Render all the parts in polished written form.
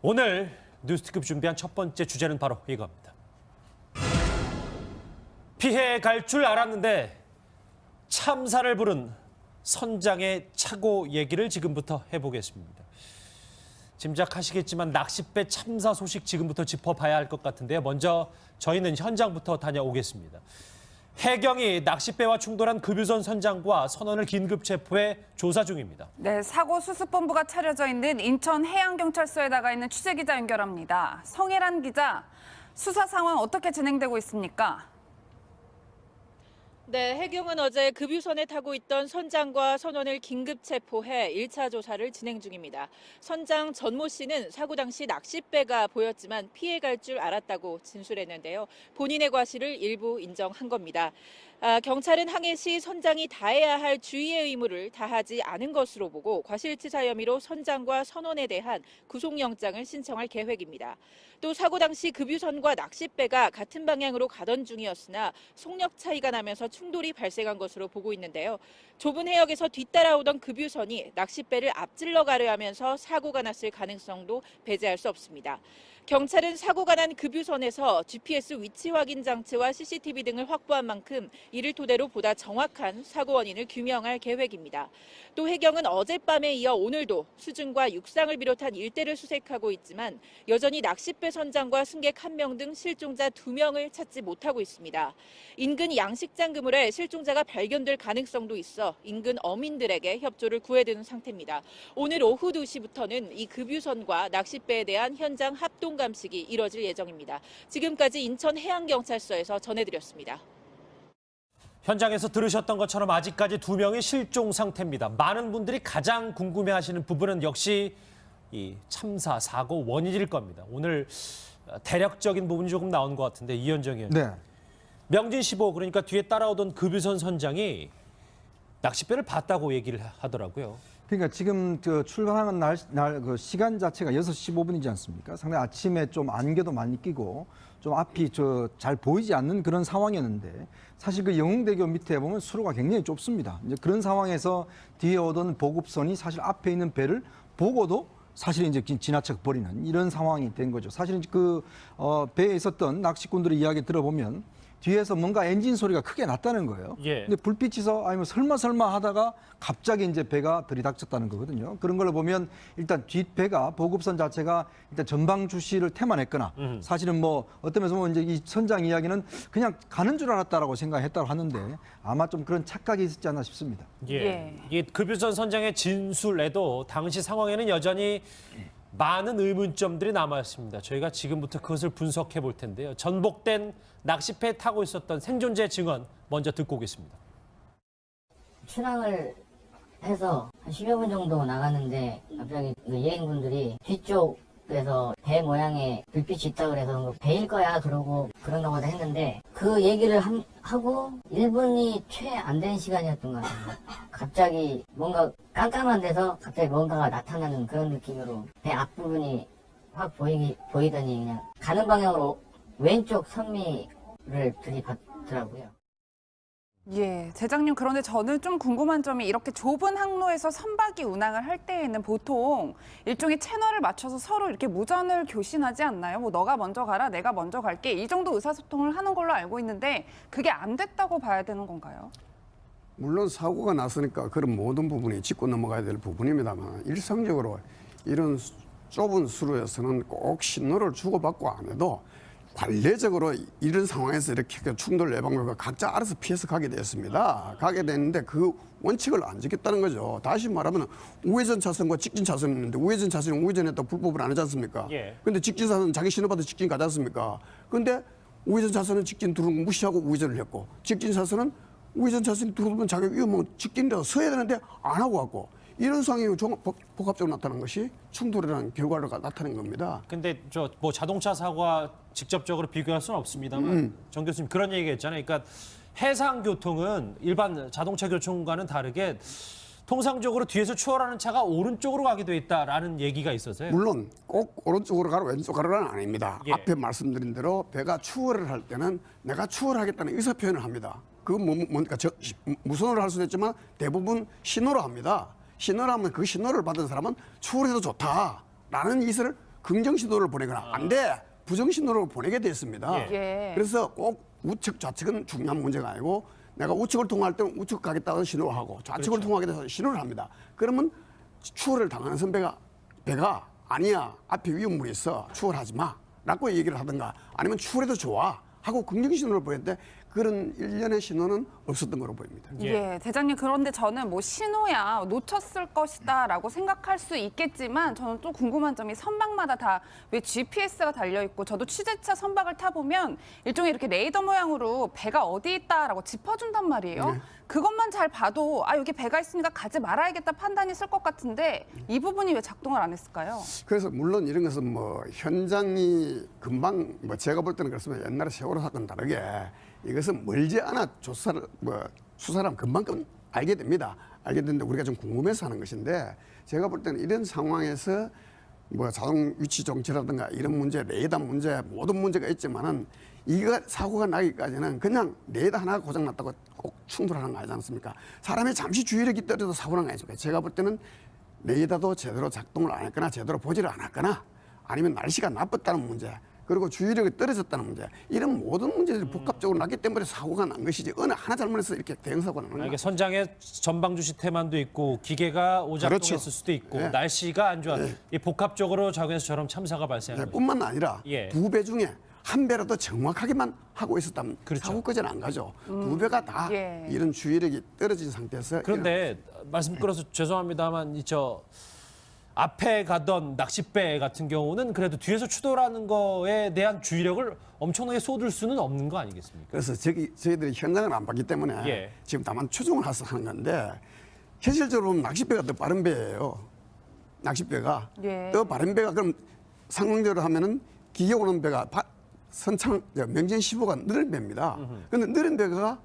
오늘 뉴스특급 준비한 첫 번째 주제는 바로 이겁니다. 피해 갈 줄 알았는데 참사를 부른 선장의 착오 얘기를 지금부터 해보겠습니다. 짐작하시겠지만 낚싯배 참사 소식 지금부터 짚어봐야 할 것 같은데요. 먼저 저희는 현장부터 다녀오겠습니다. 해경이 낚싯배와 충돌한 급유선 선장과 선원을 긴급 체포해 조사 중입니다. 네, 사고 수습본부가 차려져 있는 인천해양경찰서에 나가 있는 취재기자 연결합니다. 성혜란 기자, 수사 상황 어떻게 진행되고 있습니까? 네, 해경은 어제 급유선에 타고 있던 선장과 선원을 긴급 체포해 1차 조사를 진행 중입니다. 선장 전모 씨는 사고 당시 낚싯배가 보였지만 피해갈 줄 알았다고 진술했는데요. 본인의 과실을 일부 인정한 겁니다. 경찰은 항해 시 선장이 다해야 할 주의의 의무를 다하지 않은 것으로 보고 과실치사 혐의로 선장과 선원에 대한 구속영장을 신청할 계획입니다. 또 사고 당시 급유선과 낚싯배가 같은 방향으로 가던 중이었으나 속력 차이가 나면서 충돌이 발생한 것으로 보고 있는데요. 좁은 해역에서 뒤따라오던 급유선이 낚싯배를 앞질러 가려 하면서 사고가 났을 가능성도 배제할 수 없습니다. 경찰은 사고가 난 급유선에서 GPS 위치 확인 장치와 CCTV 등을 확보한 만큼 이를 토대로 보다 정확한 사고 원인을 규명할 계획입니다. 또 해경은 어젯밤에 이어 오늘도 수중과 육상을 비롯한 일대를 수색하고 있지만 여전히 낚싯배 선장과 승객 1명 등 실종자 2명을 찾지 못하고 있습니다. 인근 양식장 그물에 실종자가 발견될 가능성도 있어 인근 어민들에게 협조를 구해드는 상태입니다. 오늘 오후 2시부터는 이 급유선과 낚싯배에 대한 현장 합동 감식이 이뤄질 예정입니다. 지금까지 인천해양경찰서에서 전해드렸습니다. 현장에서 들으셨던 것처럼 아직까지 2명이 실종 상태입니다. 많은 분들이 가장 궁금해하시는 부분은 역시 이 참사, 사고 원인일 겁니다. 오늘 대략적인 부분이 조금 나온 것 같은데 이현정 의원. 네. 명진 15, 그러니까 뒤에 따라오던 급유선 선장이 낚싯배를 봤다고 얘기를 하더라고요. 그러니까 지금 출발하는 그 시간 자체가 6시 15분이지 않습니까? 상당히 아침에 좀 안개도 많이 끼고 좀 앞이 잘 보이지 않는 그런 상황이었는데 사실 그 영흥대교 밑에 보면 수로가 굉장히 좁습니다. 이제 그런 상황에서 뒤에 오던 보급선이 사실 앞에 있는 배를 보고도 사실 이제 지나쳐 버리는 이런 상황이 된 거죠. 사실은 배에 있었던 낚시꾼들의 이야기 들어보면 뒤에서 뭔가 엔진 소리가 크게 났다는 거예요. 예. 근데 불빛이서 아니면 설마 하다가 갑자기 이제 배가 들이닥쳤다는 거거든요. 그런 걸 보면 일단 뒷배가 보급선 자체가 일단 전방 주시를 태만했거나 사실은 뭐 어떤 면에서 보면 이제 이 선장 이야기는 그냥 가는 줄 알았다라고 생각했다고 하는데 아마 좀 그런 착각이 있었지 않나 싶습니다. 예. 이 급유선 선장의 진술에도 당시 상황에는 여전히 많은 의문점들이 남아있습니다. 저희가 지금부터 그것을 분석해 볼 텐데요. 전복된 낚싯배에 타고 있었던 생존자 증언 먼저 듣고 오겠습니다. 출항을 해서 한 10여 분 정도 나갔는데 갑자기 여행분들이 뒤쪽에서 배 모양의 불빛이 있다고 그래서 배일 거야 그러고 그런가 보다 했는데 그 얘기를 하고 1분이 채 안 된 시간이었던 것 같아요. 갑자기 뭔가 깜깜한 데서 갑자기 뭔가가 나타나는 그런 느낌으로 배 앞부분이 확 보이더니 그냥 가는 방향으로 왼쪽 선미를 들이받더라고요. 예, 대장님, 그런데 저는 좀 궁금한 점이 이렇게 좁은 항로에서 선박이 운항을 할 때에는 보통 일종의 채널을 맞춰서 서로 이렇게 무전을 교신하지 않나요? 뭐 너가 먼저 가라, 내가 먼저 갈게. 이 정도 의사소통을 하는 걸로 알고 있는데 그게 안 됐다고 봐야 되는 건가요? 물론 사고가 났으니까 그런 모든 부분이 짚고 넘어가야 될 부분입니다만 일상적으로 이런 좁은 수로에서는 꼭 신호를 주고받고 안 해도 관례적으로 이런 상황에서 이렇게 충돌 예방과 각자 알아서 피해서 가게 됐습니다. 가게 됐는데 그 원칙을 안 지켰다는 거죠. 다시 말하면 우회전 차선과 직진 차선이 있는데 우회전 차선은 우회전했다고 불법을 안 하지 않습니까? 예. 근데 직진 차선은 자기 신호받아 직진 가지 않습니까? 근데 우회전 차선은 직진 들어오는 거 무시하고 우회전을 했고 직진 차선은 우회전 차선이 들어오면 자기 위험하면 직진이라도 서야 되는데 안 하고 왔고 이런 상황이 복합적으로 나타난 것이 충돌이라는 결과를 나타낸 겁니다. 근데 뭐 자동차 사고와 직접적으로 비교할 수는 없습니다만 정 교수님 그런 얘기가 있잖아요. 그러니까 해상 교통은 일반 자동차 교통과는 다르게 통상적으로 뒤에서 추월하는 차가 오른쪽으로 가게 돼 있다라는 얘기가 있어서요. 물론 꼭 오른쪽으로 가라 왼쪽 가라는 아닙니다. 예. 앞에 말씀드린 대로 배가 추월을 할 때는 내가 추월하겠다는 의사 표현을 합니다. 그건 뭔가 무선으로 할 수도 있지만 대부분 신호로 합니다. 신호를 하면 그 신호를 받은 사람은 추월해도 좋다라는 의사를 긍정 신호를 보내거나 안 돼. 부정 신호를 보내게 됐습니다. 예. 그래서 꼭 우측 좌측은 중요한 문제가 아니고 내가 우측을 통화할 때는 우측 가겠다고 신호를 하고 좌측을 통화하겠다고 신호를 합니다. 그러면 추월을 당하는 선배가 배가 아니야 앞에 위험물이 있어 추월하지 마라고 얘기를 하든가 아니면 추월해도 좋아 하고 긍정 신호를 보였는데 그런 일련의 신호는 없었던 거로 보입니다. 예, 대장님 그런데 저는 뭐 신호야 놓쳤을 것이다라고 생각할 수 있겠지만 저는 또 궁금한 점이 선박마다 다 왜 GPS가 달려 있고 저도 취재차 선박을 타 보면 일종의 이렇게 레이더 모양으로 배가 어디 있다라고 짚어준단 말이에요. 네. 그것만 잘 봐도 아 여기 배가 있으니까 가지 말아야겠다 판단이 쓸 것 같은데 이 부분이 왜 작동을 안 했을까요? 그래서 물론 이런 것은 뭐 현장이 금방 뭐 제가 볼 때는 그렇습니다. 옛날에 세월호 사건 다르게 이것은 멀지 않아 조사를 뭐 수사를 하면 금방 알게 됩니다. 알게 되는데 우리가 좀 궁금해서 하는 것인데 제가 볼 때는 이런 상황에서 뭐 자동 위치 정체라든가 이런 문제, 레이더 문제 모든 문제가 있지만은 이거 사고가 나기까지는 그냥 레이더 하나가 고장 났다고 꼭 충돌하는 거 아니지 않습니까? 사람이 잠시 주의력이 떨어져도 사고는 거 아니십니까? 제가 볼 때는 레이더도 제대로 작동을 안 했거나 제대로 보지를 않았거나 아니면 날씨가 나빴다는 문제 그리고 주의력이 떨어졌다는 문제 이런 모든 문제들이 복합적으로 났기 때문에 사고가 난 것이지 어느 하나 잘못해서 이렇게 대형 사고가 나는 이게 거예요. 선장에 전방주시 태만도 있고 기계가 오작동했을 그렇죠. 수도 있고 네. 날씨가 안 좋아. 이 복합적으로 작용해서 저런 참사가 발생한 거죠. 뿐만 아니라 예. 두 배 중에 한 배라도 정확하게만 하고 있었다면 그렇죠. 사고까지는 안 가죠. 두 배가 다 예. 이런 주의력이 떨어진 상태에서 그런데 말씀 끌어서 죄송합니다만 저 앞에 가던 낚싯배 같은 경우는 그래도 뒤에서 추돌하는 거에 대한 주의력을 엄청나게 쏟을 수는 없는 거 아니겠습니까? 그래서 저희들이 현장을 안 봤기 때문에 예. 지금 다만 추정을 해서 하는 건데 현실적으로 보면 낚싯배가 더 빠른 배예요. 낚싯배가 예. 더 빠른 배가 그럼 상황대로 하면은 기계 오는 배가 선창 명진 15가 느린 배입니다. 그런데 느린 배가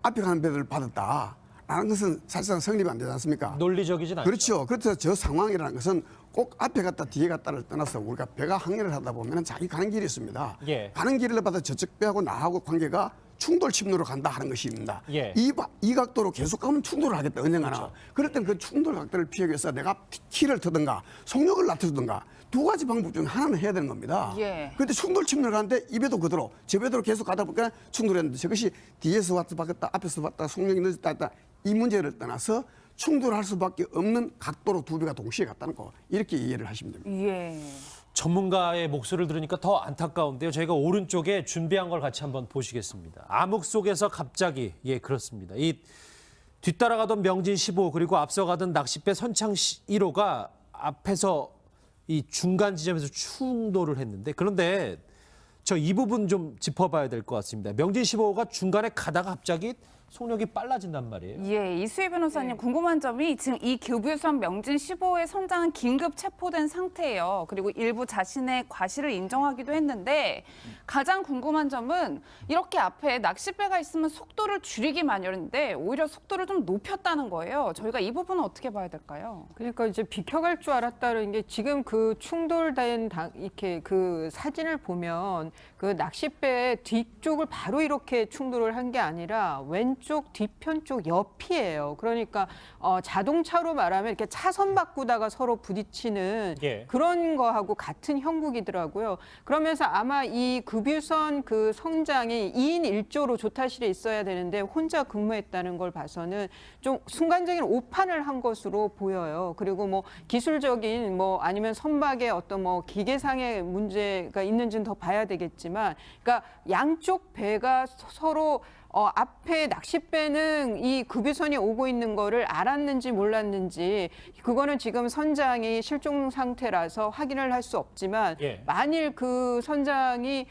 앞에 가는 배를 받았다라는 것은 사실상 성립이 안 되지 않습니까? 논리적이진 않죠. 그렇죠. 그래서 저 상황이라는 것은 꼭 앞에 갔다 뒤에 갔다를 떠나서 우리가 배가 항해를 하다 보면 자기 가는 길이 있습니다. 예. 가는 길을 받아 저쪽 배하고 나하고 관계가 충돌 침로로 간다 하는 것입니다. 예. 이 각도로 계속 가면 충돌을 하겠다 언젠가나. 그럴 때는 그 충돌 각도를 피하기 위해서 내가 키를 트든가 속력을 낮춰주든가 두 가지 방법 중에 하나는 해야 되는 겁니다. 예. 그런데 충돌 침로를 가는데 이 배도 그대로 저 배도 계속 가다 보니까 충돌했는데 저것이 뒤에서 왔다 봤다 앞에서 왔다 속력이 늦었다 했다 이 문제를 떠나서 충돌할 수밖에 없는 각도로 두 배가 동시에 갔다는 거 이렇게 이해를 하시면 됩니다. 예. 전문가의 목소리를 들으니까 더 안타까운데요. 저희가 오른쪽에 준비한 걸 같이 한번 보시겠습니다. 암흑 속에서 갑자기 그렇습니다. 이 뒤따라가던 명진 15 그리고 앞서가던 낚싯배 선창 1호가 앞에서 이 중간 지점에서 충돌을 했는데 그런데 저 이 부분 좀 짚어봐야 될 것 같습니다. 명진 15호가 중간에 가다가 갑자기 속력이 빨라진단 말이에요. 예, 이수희 변호사님 궁금한 점이 지금 이 교부선 명진 15의 선장은 긴급 체포된 상태예요. 그리고 일부 자신의 과실을 인정하기도 했는데 가장 궁금한 점은 이렇게 앞에 낚싯배가 있으면 속도를 줄이기 마련인데 오히려 속도를 좀 높였다는 거예요. 저희가 이 부분은 어떻게 봐야 될까요? 그러니까 이제 비켜갈 줄 알았다는 게 지금 그 충돌된 이렇게 그 사진을 보면 그 낚싯배 뒤쪽을 바로 이렇게 충돌을 한 게 아니라 왼쪽 뒤편 쪽 옆이에요. 그러니까 자동차로 말하면 이렇게 차선 바꾸다가 서로 부딪히는 예. 그런 거하고 같은 형국이더라고요. 그러면서 아마 이 급유선 그 성장이 2인 1조로 조타실에 있어야 되는데 혼자 근무했다는 걸 봐서는 좀 순간적인 오판을 한 것으로 보여요. 그리고 뭐 기술적인 뭐 아니면 선박의 어떤 뭐 기계상의 문제가 있는지는 더 봐야 되겠지만, 그러니까 양쪽 배가 서로 앞에 낚싯배는 이 급유선이 오고 있는 거를 알았는지 몰랐는지 그거는 지금 선장이 실종 상태라서 확인을 할 수 없지만 예. 만일 그 선장이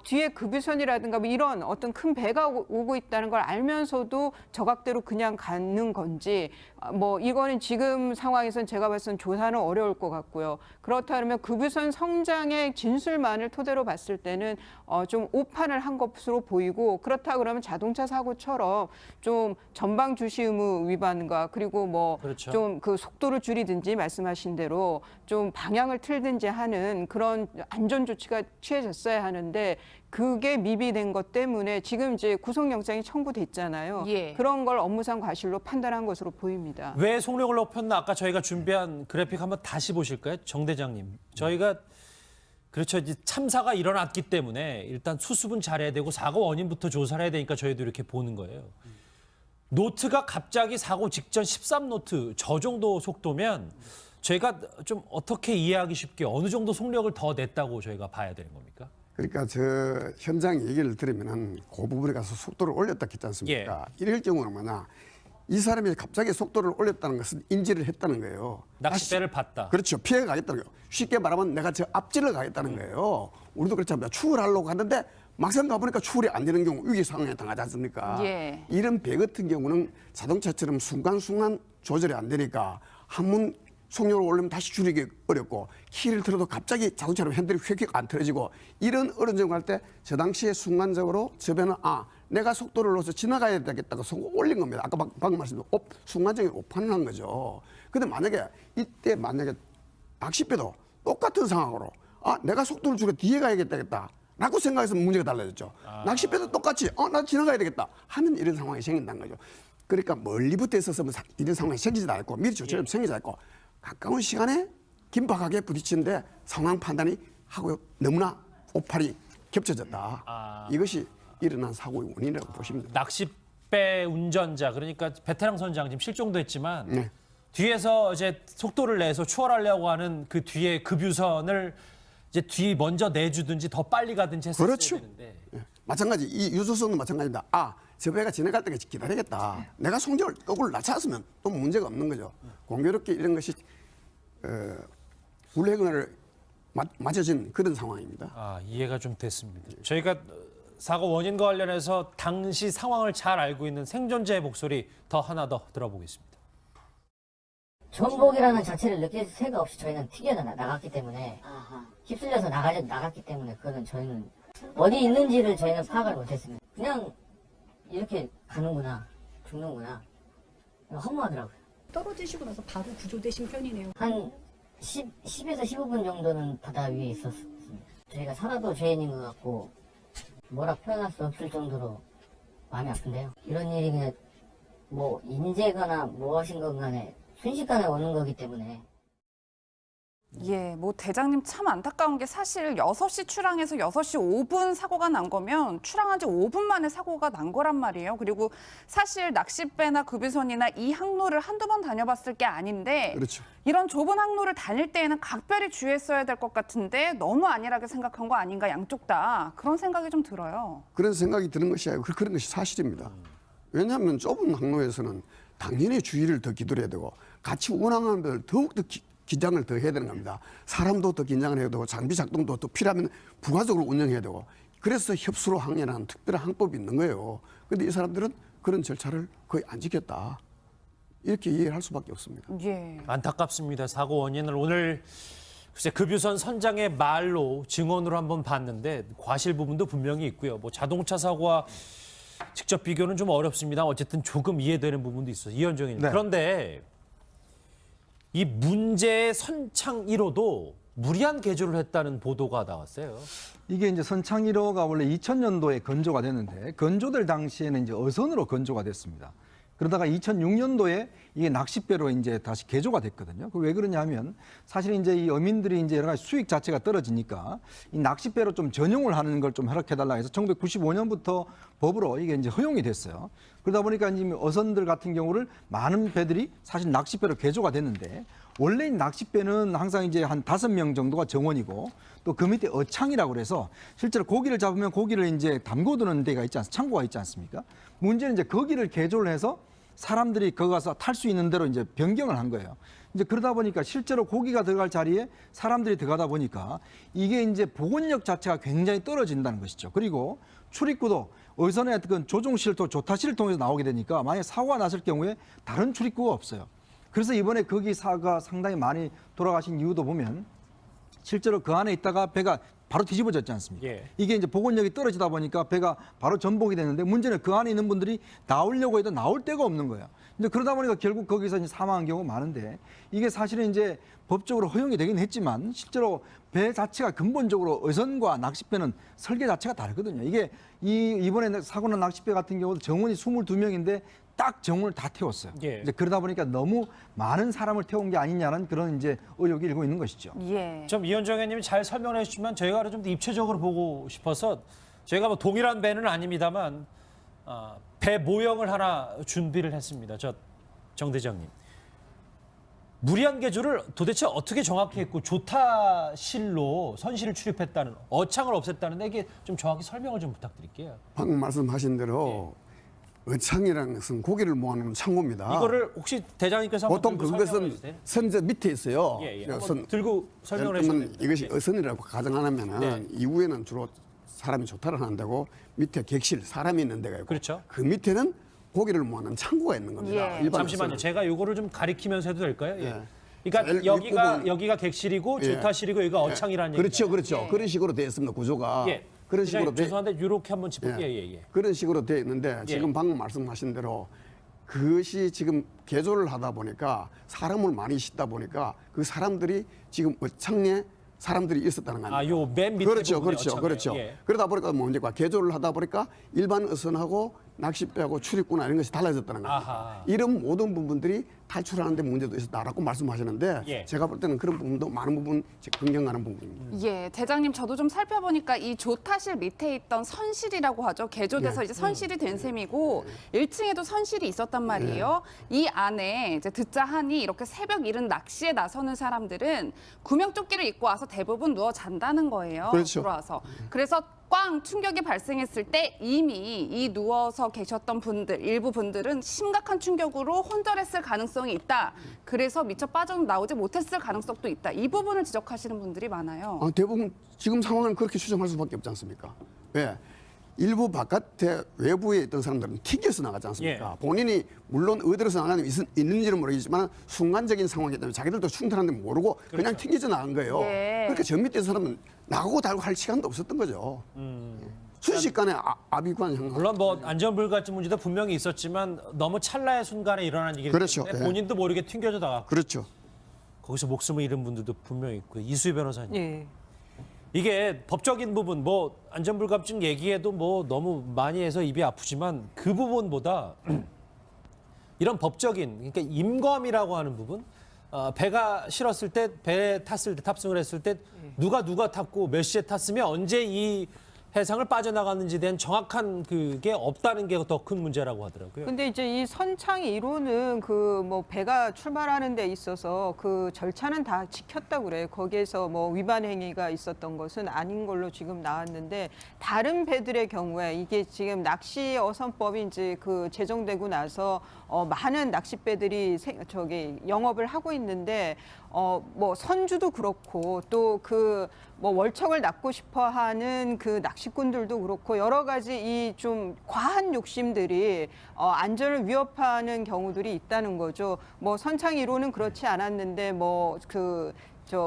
뒤에 급유선이라든가 뭐 이런 어떤 큰 배가 오고 있다는 걸 알면서도 저각대로 그냥 가는 건지 뭐 이거는 지금 상황에서는 제가 봤을 땐 조사는 어려울 것 같고요. 그렇다면 급유선 성장의 진술만을 토대로 봤을 때는 좀 오판을 한 것으로 보이고, 그렇다 그러면 자동차 사고처럼 좀 전방 주시 의무 위반과 그리고 뭐 그렇죠. 좀 그 속도를 줄이든지 말씀하신 대로 좀 방향을 틀든지 하는 그런 안전 조치가 취해졌어야 하는데 그게 미비된 것 때문에 지금 이제 구속영장이 청구됐잖아요. 예. 그런 걸 업무상 과실로 판단한 것으로 보입니다. 왜 속력을 높였나 아까 저희가 준비한 그래픽 한번 다시 보실까요? 정 대장님. 저희가 그렇죠. 이제 참사가 일어났기 때문에 일단 수습은 잘해야 되고 사고 원인부터 조사를 해야 되니까 저희도 이렇게 보는 거예요. 노트가 갑자기 사고 직전 13노트 저 정도 속도면 저희가 좀 어떻게 이해하기 쉽게 어느 정도 속력을 더 냈다고 저희가 봐야 되는 겁니까? 그러니까 저 현장 얘기를 들으면은 그 부분에 가서 속도를 올렸다 했지 않습니까? 이럴 경우는 뭐냐? 이 사람이 갑자기 속도를 올렸다는 것은 인지를 했다는 거예요. 낚싯배를 봤다. 그렇죠. 피해 가겠다는 거예요. 쉽게 말하면 내가 저 앞질러 가겠다는 거예요. 우리도 그렇잖아요. 추월하려고 하는데 막상 가보니까 추월이 안 되는 경우 위기 상황에 당하지 않습니까? 예. 이런 배 같은 경우는 자동차처럼 순간순간 조절이 안 되니까 한번 속력을 올리면 다시 줄이기 어렵고 키를 틀어도 갑자기 자동차로 핸들이 휙휙 안 틀어지고 이런 어려운 경우 할 때 저 당시에 순간적으로 저 배는 내가 속도를 넣어서 지나가야 되겠다고 속을 올린 겁니다. 아까 방금 말씀드린 순간적인 오판을 한 거죠. 근데 만약에 이때 낚싯배도 똑같은 상황으로 내가 속도를 줄여 뒤에 가야겠다 라고 생각해서 문제가 달라졌죠. 낚싯배도 똑같이 나 지나가야 되겠다 하면 이런 상황이 생긴다는 거죠. 그러니까 멀리부터 있어서 이런 상황이 생기지도 않고 미리 조처럼 생기지 않고 가까운 시간에 긴박하게 부딪히는데 상황 판단이 하고 너무나 오판이 겹쳐졌다. 이것이 일어난 사고의 원인이라고 보시면 됩니다. 낚싯배 운전자 그러니까 베테랑 선장 지금 실종도 했지만 네. 뒤에서 이제 속도를 내서 추월하려고 하는 그 뒤에 급유선을 이제 뒤 먼저 내주든지 더 빨리 가든지 했어야 그렇죠. 되는데 예. 마찬가지 이 유조선도 마찬가지입니다. 저 배가 지나갈 때까지 기다리겠다. 내가 속도를 낮췄으면 또 문제가 없는 거죠. 공교롭게 이런 것이 불행을 맞아진 그런 상황입니다. 이해가 좀 됐습니다. 저희가 사고 원인과 관련해서 당시 상황을 잘 알고 있는 생존자의 목소리 더 하나 더 들어보겠습니다. 전복이라는 자체를 느낄 새가 없이 저희는 튀겨 나갔기 때문에 휩쓸려서 나갔기 때문에 그거는 저희는 어디 있는지를 저희는 파악을 못했습니다. 그냥 이렇게 가는구나, 죽는구나 허무하더라고요. 떨어지시고 나서 바로 구조되신 편이네요. 한 10에서 15분 정도는 바다 위에 있었습니다. 저희가 살아도 죄인인 것 같고 뭐라 표현할 수 없을 정도로 마음이 아픈데요. 이런 일이 그냥 뭐 인재거나 무엇인 건 간에 순식간에 오는 거기 때문에 예, 뭐 대장님 참 안타까운 게 사실 6시 출항해서 6시 5분 사고가 난 거면 출항한 지 5분 만에 사고가 난 거란 말이에요. 그리고 사실 낚싯배나 급유선이나 이 항로를 한두 번 다녀봤을 게 아닌데 그렇죠. 이런 좁은 항로를 다닐 때에는 각별히 주의했어야 될 것 같은데 너무 안일하게 생각한 거 아닌가 양쪽 다 그런 생각이 좀 들어요. 그런 생각이 드는 것이 아니고 그런 것이 사실입니다. 왜냐하면 좁은 항로에서는 당연히 주의를 더 기울여야 되고 같이 운항하는 분들 더욱더 긴장을 더 해야 되는 겁니다. 사람도 더 긴장을 해야 되고 장비 작동도 더 필요하면 부가적으로 운영해야 되고 그래서 협수로 항해라는 특별한 항법이 있는 거예요. 그런데 이 사람들은 그런 절차를 거의 안 지켰다. 이렇게 이해를 할 수밖에 없습니다. 예. 안타깝습니다. 사고 원인을 오늘 글쎄 급유선 선장의 말로 증언으로 한번 봤는데 과실 부분도 분명히 있고요. 뭐 자동차 사고와 직접 비교는 좀 어렵습니다. 어쨌든 조금 이해되는 부분도 있어요. 이현정님. 네. 그런데 이 문제의 선창 1호도 무리한 개조를 했다는 보도가 나왔어요. 이게 이제 선창 1호가 원래 2000년도에 건조가 됐는데 건조될 당시에는 이제 어선으로 건조가 됐습니다. 그러다가 2006년도에 이게 낚싯배로 이제 다시 개조가 됐거든요. 그 왜 그러냐면 사실 이제 이 어민들이 이제 여러 가지 수익 자체가 떨어지니까 이 낚싯배로 좀 전용을 하는 걸 좀 허락해달라 해서 1995년부터 법으로 이게 이제 허용이 됐어요. 그러다 보니까 이제 어선들 같은 경우를 많은 배들이 사실 낚싯배로 개조가 됐는데 원래 낚싯배는 항상 이제 한 5명 정도가 정원이고 또 그 밑에 어창이라고 그래서 실제로 고기를 잡으면 고기를 이제 담궈두는 데가 있지 않습니까? 창고가 있지 않습니까? 문제는 이제 거기를 개조를 해서 사람들이 거기 가서 탈 수 있는 대로 이제 변경을 한 거예요. 이제 그러다 보니까 실제로 고기가 들어갈 자리에 사람들이 들어가다 보니까 이게 이제 복원력 자체가 굉장히 떨어진다는 것이죠. 그리고 출입구도 어선의 어떤 조종실도 조타실을 통해서 나오게 되니까 만약에 사고가 났을 경우에 다른 출입구가 없어요. 그래서 이번에 거기 사고가 상당히 많이 돌아가신 이유도 보면 실제로 그 안에 있다가 배가 바로 뒤집어졌지 않습니까? 예. 이게 이제 복원력이 떨어지다 보니까 배가 바로 전복이 되는데 문제는 그 안에 있는 분들이 나오려고 해도 나올 데가 없는 거예요. 이제 그러다 보니까 결국 거기서 이제 사망한 경우가 많은데 이게 사실은 이제 법적으로 허용이 되긴 했지만 실제로 배 자체가 근본적으로 어선과 낚싯배는 설계 자체가 다르거든요. 이게 이번에 사고 난 낚싯배 같은 경우도 정원이 22명인데 딱 정원을 다 태웠어요. 예. 이제 그러다 보니까 너무 많은 사람을 태운 게 아니냐는 그런 이제 의혹이 일고 있는 것이죠. 예. 좀 이현정 의원님이 잘 설명해 주시면 저희가 좀 더 입체적으로 보고 싶어서 저희가 뭐 동일한 배는 아닙니다만 배 모형을 하나 준비를 했습니다. 정 대장님. 무리한 계조를 도대체 어떻게 정확히 했고 조타실로 선실을 출입했다는 어창을 없앴다는데 이게 좀 정확히 설명을 좀 부탁드릴게요. 방금 말씀하신 대로 어창이라는 것은 고기를 모아놓는 창고입니다. 이거를 혹시 대장님께서 한번 보통 들고 설명해 그것은 주세요. 선저 밑에 있어요. 예, 예. 그래서 한번 들고 설명을 예를 해주세요. 들면 이것이 어선이라고 가정 안 하면은 네. 이후에는 주로 사람이 조타를 하는 데고 밑에 객실 사람이 있는 데가 있고 그렇죠. 그 밑에는 고기를 모아놓는 창고가 있는 겁니다. 예. 일반 잠시만요. 어선은. 제가 요거를 좀 가리키면서 해도 될까요? 예. 예. 그러니까 자, 여기가 객실이고 예. 조타실이고 여기가 어창이라는 얘기죠. 그렇죠, 그렇죠. 예. 그런 식으로 되어 있습니다. 구조가 예. 그런 식으로 돼. 죄송한데 이렇게 한번 짚을게요. 예. 그런 식으로 되어 있는데 예. 지금 방금 말씀하신 대로 그것이 지금 개조를 하다 보니까 사람을 많이 싣다 보니까 그 사람들이 지금 어창에 사람들이 있었다는 거 아닙니까? 요 맨 밑에 그렇죠, 부분이 그렇죠, 어창이에요. 그렇죠. 예. 그러다 보니까 문제가 개조를 하다 보니까 일반 어선하고 낚싯배하고 출입구나 이런 것이 달라졌다는 겁니다. 아하. 이런 모든 부분들이 탈출하는데 문제도 있었다라고 말씀하시는데 예. 제가 볼 때는 그런 부분도 많은 부분 긍정하는 부분입니다. 예, 대장님 저도 좀 살펴보니까 이 조타실 밑에 있던 선실이라고 하죠. 개조돼서 예. 이제 선실이 된 셈이고 1층에도 선실이 있었단 말이에요. 예. 이 안에 이제 듣자 하니 이렇게 새벽 이른 낚시에 나서는 사람들은 구명조끼를 입고 와서 대부분 누워 잔다는 거예요. 그렇죠. 들어와서. 그래서 꽝 충격이 발생했을 때 이미 이 누워서 계셨던 분들, 일부 분들은 심각한 충격으로 혼절했을 가능성이 있다. 그래서 미처 빠져나오지 못했을 가능성도 있다. 이 부분을 지적하시는 분들이 많아요. 대부분 지금 상황은 그렇게 추정할 수밖에 없지 않습니까? 왜? 일부 바깥에 외부에 있던 사람들은 튀겨서 나가지 않습니까? 예. 본인이 물론 어디로서 나가는 있는지는 모르겠지만 순간적인 상황이기 때문에 자기들도 충분한데 모르고 그냥 튕겨져 나간 거예요. 예. 그러니까 저 밑에 사람은 나가고 달고 할 시간도 없었던 거죠. 순식간에 아비관 향. 물론 뭐 안전불감증 문제도 분명히 있었지만 너무 찰나의 순간에 일어난 일이기 그렇죠. 때문에 예. 본인도 모르게 튕겨져 나갔고 그렇죠. 거기서 목숨을 잃은 분들도 분명히 있고 이수희 변호사님. 예. 이게 법적인 부분, 뭐 안전불감증 얘기해도 뭐 너무 많이 해서 입이 아프지만 그 부분보다 이런 법적인, 그러니까 임검이라고 하는 부분, 배가 실었을 때, 배에 탔을 때, 탑승을 했을 때 누가 탔고 몇 시에 탔으면 언제 이 해상을 빠져나갔는지에 대한 정확한 그게 없다는 게 더 큰 문제라고 하더라고요. 근데 이제 이 선창 1호는 그 뭐 배가 출발하는 데 있어서 그 절차는 다 지켰다고 그래요. 거기에서 뭐 위반 행위가 있었던 것은 아닌 걸로 지금 나왔는데 다른 배들의 경우에 이게 지금 낚시 어선법이 이제 그 제정되고 나서 많은 낚싯배들이 영업을 하고 있는데 뭐 선주도 그렇고 또 그 뭐 월척을 낚고 싶어 하는 그 낚시꾼들도 그렇고 여러 가지 이 좀 과한 욕심들이 안전을 위협하는 경우들이 있다는 거죠. 뭐 선창 1호는 그렇지 않았는데 뭐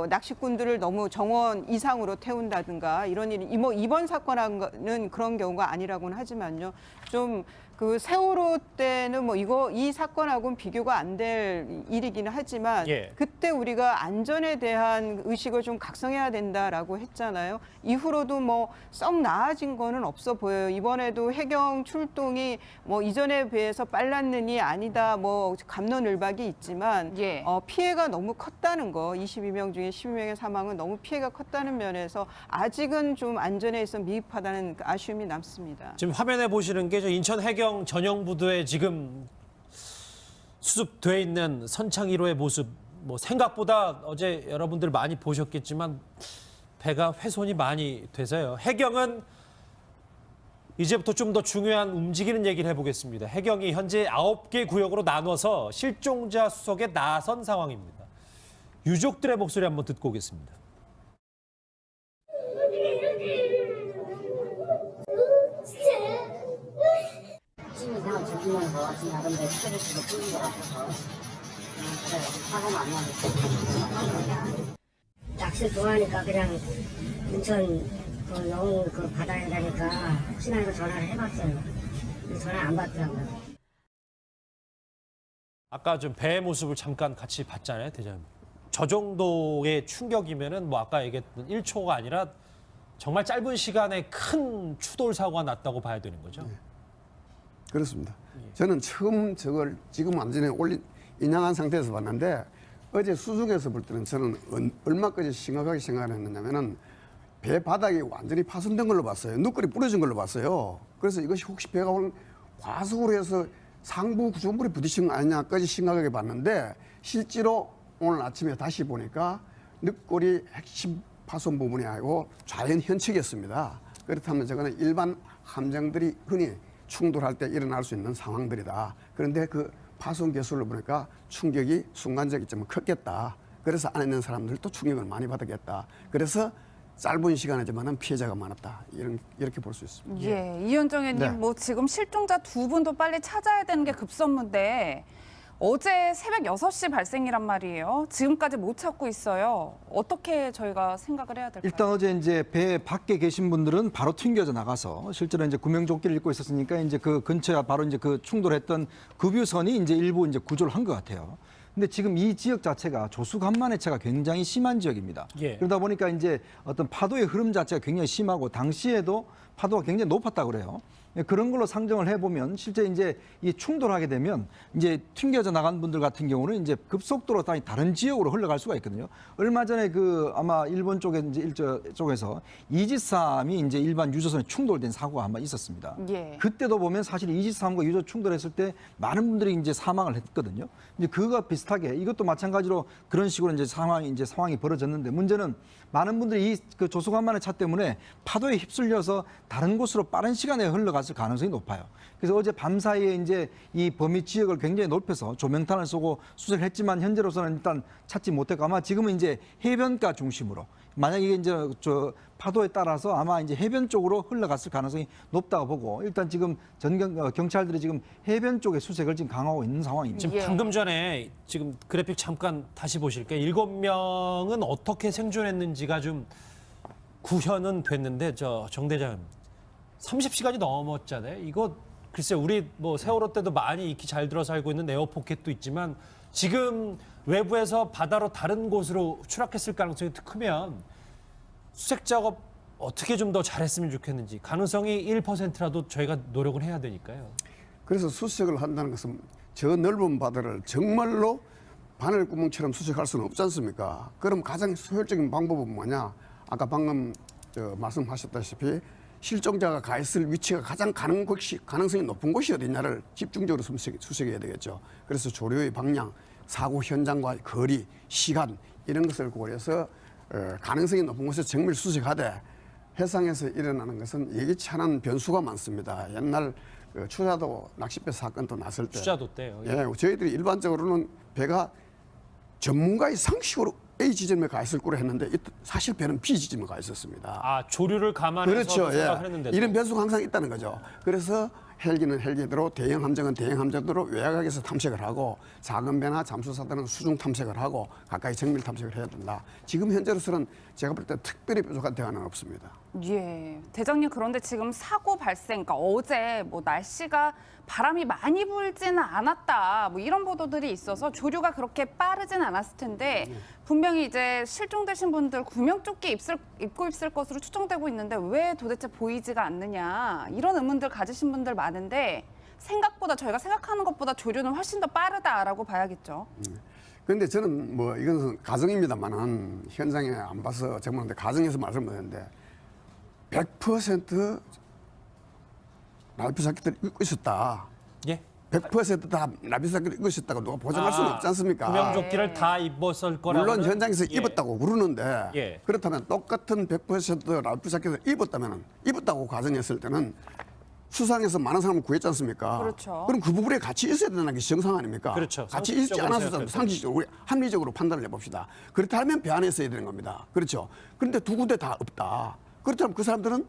낚시꾼들을 너무 정원 이상으로 태운다든가 이런 일이 뭐 이번 사건은 그런 경우가 아니라고는 하지만요. 좀 그 세월호 때는 뭐 이 사건하고는 비교가 안 될 일이기는 하지만 예. 그때 우리가 안전에 대한 의식을 좀 각성해야 된다라고 했잖아요. 이후로도 뭐 썩 나아진 거는 없어 보여요. 이번에도 해경 출동이 뭐 이전에 비해서 빨랐느니 아니다 뭐 갑론을박이 있지만 예. 피해가 너무 컸다는 거 22명 중에 12명의 사망은 너무 피해가 컸다는 면에서 아직은 좀 안전에 있어 미흡하다는 그 아쉬움이 남습니다. 지금 화면에 보시는 게 저 인천 해경 전용부도에 지금 수습돼 있는 선창 1호의 모습. 뭐 생각보다 어제 여러분들 많이 보셨겠지만 배가 훼손이 많이 돼서요. 해경은 이제부터 좀 더 중요한 움직이는 얘기를 해보겠습니다. 해경이 현재 9개 구역으로 나눠서 실종자 수속에 나선 상황입니다. 유족들의 목소리 한번 듣고 오겠습니다. 그냥 죽이면서 지금 나던데 스트레스도 풀린 것 같아서 그냥 사고가 안 나고 낚시 좋아하니까 그냥 인천 그 영흥 그 바다에 가니까 혹시나 해서 전화를 해봤어요. 근데 전화 안 받더라고요. 아까 좀 배의 모습을 잠깐 같이 봤잖아요, 대장님. 저 정도의 충격이면은 뭐 아까 얘기했던 1초가 아니라 정말 짧은 시간에 큰 추돌 사고가 났다고 봐야 되는 거죠. 그렇습니다. 저는 처음 저걸 지금 완전히 인양한 상태에서 봤는데 어제 수중에서 볼 때는 저는 얼마까지 심각하게 생각을 했느냐면은 배 바닥이 완전히 파손된 걸로 봤어요. 누끌이 부러진 걸로 봤어요. 그래서 이것이 혹시 배가 오늘 과속으로 해서 상부 구조물이 부딪힌 거 아니냐까지 심각하게 봤는데 실제로 오늘 아침에 다시 보니까 늑골이 핵심 파손 부분이 아니고 좌연 현측이었습니다. 그렇다면 저거는 일반 함정들이 흔히 충돌할 때 일어날 수 있는 상황들이다. 그런데 그 파손 개수를 보니까 충격이 순간적이지만 컸겠다. 그래서 안에 있는 사람들도 충격을 많이 받았겠다. 그래서 짧은 시간이지만은 피해자가 많았다. 이렇게 볼 수 있습니다. 예, 이현정 의원님, 네. 뭐 지금 실종자 두 분도 빨리 찾아야 되는 게 급선무인데 어제 새벽 6시 발생이란 말이에요. 지금까지 못 찾고 있어요. 어떻게 저희가 생각을 해야 될까요? 일단 어제 이제 배 밖에 계신 분들은 바로 튕겨져 나가서 실제로 이제 구명조끼를 입고 있었으니까 이제 그 근처에 바로 이제 그 충돌했던 급유선이 이제 일부 이제 구조를 한 것 같아요. 근데 지금 이 지역 자체가 조수 간만해체가 굉장히 심한 지역입니다. 예. 그러다 보니까 이제 어떤 파도의 흐름 자체가 굉장히 심하고 당시에도 파도가 굉장히 높았다고 그래요. 그런 걸로 상정을 해보면 실제 이제 이 충돌하게 되면 이제 튕겨져 나간 분들 같은 경우는 이제 급속도로 다른 지역으로 흘러갈 수가 있거든요. 얼마 전에 그 아마 일본 쪽에 이제 쪽에서 이지삼이 이제 일반 유조선에 충돌된 사고가 아마 있었습니다. 예. 그때도 보면 사실 이지삼과 유조 충돌했을 때 많은 분들이 이제 사망을 했거든요. 이제 그거와 비슷하게 이것도 마찬가지로 그런 식으로 이제 상황이 벌어졌는데 문제는 많은 분들이 이 그 조수간만의 차 때문에 파도에 휩쓸려서 다른 곳으로 빠른 시간에 흘러갔을 가능성이 높아요. 그래서 어제 밤 사이에 이제 이 범위 지역을 굉장히 넓혀서 조명탄을 쏘고 수색을 했지만 현재로서는 일단 찾지 못했고 아마 지금은 이제 해변가 중심으로 만약에 이게 이제 저 파도에 따라서 아마 이제 해변 쪽으로 흘러갔을 가능성이 높다고 보고 일단 지금 경찰들이 지금 해변 쪽에 수색을 지금 강화하고 있는 상황입니다. 지금 예. 방금 전에 지금 그래픽 잠깐 다시 보실게요. 7명은 어떻게 생존했는지가 좀 구현은 됐는데 정 대장님 30시간이 넘었잖아요. 이거 글쎄 우리 뭐 세월호 때도 많이 익히 잘 들어 살고 있는 에어포켓도 있지만 지금 외부에서 바다로 다른 곳으로 추락했을 가능성이 크면 수색 작업 어떻게 좀 더 잘했으면 좋겠는지 가능성이 1%라도 저희가 노력을 해야 되니까요. 그래서 수색을 한다는 것은 저 넓은 바다를 정말로 바늘구멍처럼 수색할 수는 없지 않습니까? 그럼 가장 효율적인 방법은 뭐냐? 아까 방금 말씀하셨다시피 실종자가 가 있을 위치가 가장 가능성이 높은 곳이 어디냐를 집중적으로 수색해야 되겠죠. 그래서 조류의 방향, 사고 현장과 거리, 시간 이런 것을 고려해서 가능성이 높은 곳에 정밀 수색하되 해상에서 일어나는 것은 예기치 않은 변수가 많습니다. 옛날 추자도 낚싯배 사건도 났을 때 추자도 때요. 예, 저희들이 일반적으로는 배가 전문가의 상식으로 A 지점에 가 있을 거로 했는데 사실 배는 B 지점에 가 있었습니다. 아 조류를 감안해서 그렇죠. 생각을 예. 했는데 이런 변수가 항상 있다는 거죠. 그래서 헬기는 헬기대로 대형 함정은 대형 함정대로 외곽에서 탐색을 하고 작은 배나 잠수사들은 수중 탐색을 하고 가까이 정밀 탐색을 해야 된다. 지금 현재로서는 제가 볼 때 특별히 뾰족한 대안은 없습니다. 예, 대장님 그런데 지금 사고 발생, 그러니까 어제 뭐 날씨가 바람이 많이 불지는 않았다, 뭐 이런 보도들이 있어서 조류가 그렇게 빠르진 않았을 텐데 분명히 이제 실종되신 분들 구명조끼 입고 있을 것으로 추정되고 있는데 왜 도대체 보이지가 않느냐 이런 의문들 가지신 분들 많은데 생각보다 저희가 생각하는 것보다 조류는 훨씬 더 빠르다라고 봐야겠죠. 그런데 저는 뭐 이건 가정입니다만은 현장에 안 봐서 정말 가정에서 말씀드렸는데 100% 라이프 자켓을 입고 있었다. 예. 100%다 라이프 자켓을 입고 있었다고 누가 보장할 수는 없지 않습니까? 구명조끼를 다 입었을 거라고. 물론 현장에서 입었다고 그러는데 예. 그렇다면 똑같은 100% 라이프 자켓을 입었다고 가정했을 때는 수상해서 많은 사람을 구했지 않습니까? 그렇죠. 그럼 그 부분에 같이 있어야 된다는 게 정상 아닙니까? 그렇죠. 같이 있지 상식적으로 않아서 생각해서. 상식적으로 합리적으로 판단을 해봅시다. 그렇다면 배 안에 있어야 되는 겁니다. 그렇죠. 그런데 두 군데 다 없다. 그렇다면 그 사람들은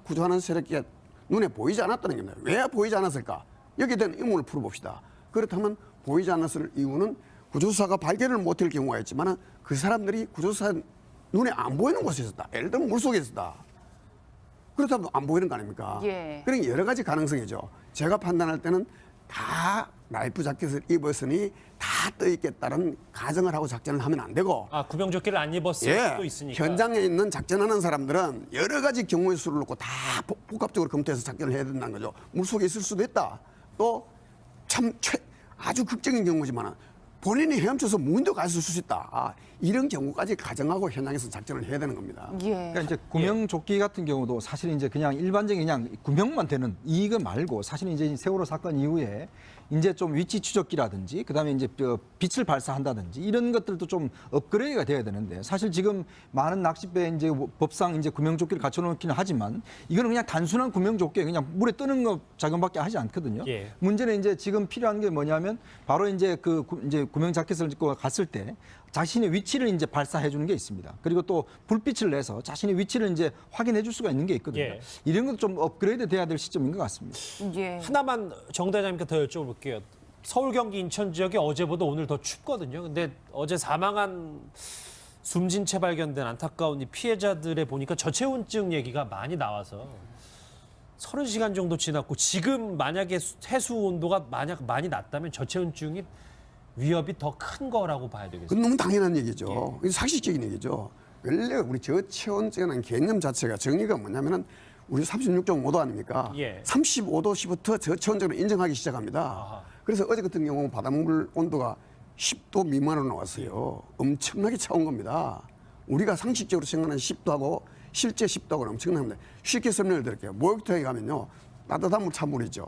구조하는 세력이 눈에 보이지 않았다는 겁니다. 왜 보이지 않았을까? 여기에 대한 의문을 풀어봅시다. 그렇다면 보이지 않았을 이유는 구조사가 발견을 못할 경우가 있지만 그 사람들이 구조사 눈에 안 보이는 곳에 있었다. 예를 들면 물속에 있었다. 그렇다면 안 보이는 거 아닙니까? 예. 그러니까 여러 가지 가능성이죠. 제가 판단할 때는 다 라이프 자켓을 입었으니 다 떠 있겠다는 가정을 하고 작전을 하면 안 되고 아, 구명조끼를 안 입었을 예, 수도 있으니까. 현장에 있는 작전하는 사람들은 여러 가지 경우의 수를 놓고 다 복합적으로 검토해서 작전을 해야 된다는 거죠. 물속에 있을 수도 있다. 또 참 아주 극적인 경우지만 본인이 헤엄쳐서 무인도 갔을 수 있다. 이런 경우까지 가정하고 현장에서 작전을 해야 되는 겁니다. 예. 그러니까 이제 구명조끼 같은 경우도 사실 이제 그냥 일반적인 그냥 구명만 되는 이거 말고 사실 이제 세월호 사건 이후에 이제 좀 위치 추적기라든지 그다음에 이제 빛을 발사한다든지 이런 것들도 좀 업그레이드가 돼야 되는데 사실 지금 많은 낚싯배 이제 법상 이제 구명조끼를 갖춰놓기는 하지만 이거는 그냥 단순한 구명조끼에 그냥 물에 뜨는 것 작용밖에 하지 않거든요. 예. 문제는 이제 지금 필요한 게 뭐냐면 바로 이제 이제 구명 자켓을 입고 갔을 때 자신의 위치를 이제 발사해 주는 게 있습니다. 그리고 또 불빛을 내서 자신의 위치를 이제 확인해 줄 수가 있는 게 있거든요. 예. 이런 것도 좀 업그레이드 돼야 될 시점인 것 같습니다. 예. 하나만 정 대장님께 더 여쭤볼게요. 서울, 경기, 인천 지역이 어제보다 오늘 더 춥거든요. 근데 어제 사망한 숨진 채 발견된 안타까운 이 피해자들의 보니까 저체온증 얘기가 많이 나와서 30시간 정도 지났고 지금 만약에 해수 온도가 만약 많이 낮다면 저체온증이 위협이 더 큰 거라고 봐야 되겠습니다. 그건 너무 당연한 얘기죠. 이게 상식적인 얘기죠. 원래 우리 저체온증이라는 개념 자체가 정의가 뭐냐면은 우리 36.5도 아닙니까? 예. 35도시부터 저체온증을 인정하기 시작합니다. 아하. 그래서 어제 같은 경우 바닷물 온도가 10도 미만으로 나왔어요. 엄청나게 차온 겁니다. 우리가 상식적으로 생각하는 10도하고 실제 10도하고는 엄청납니다. 쉽게 설명을 드릴게요. 목욕탕에 가면요. 따뜻한 물 찬물이죠.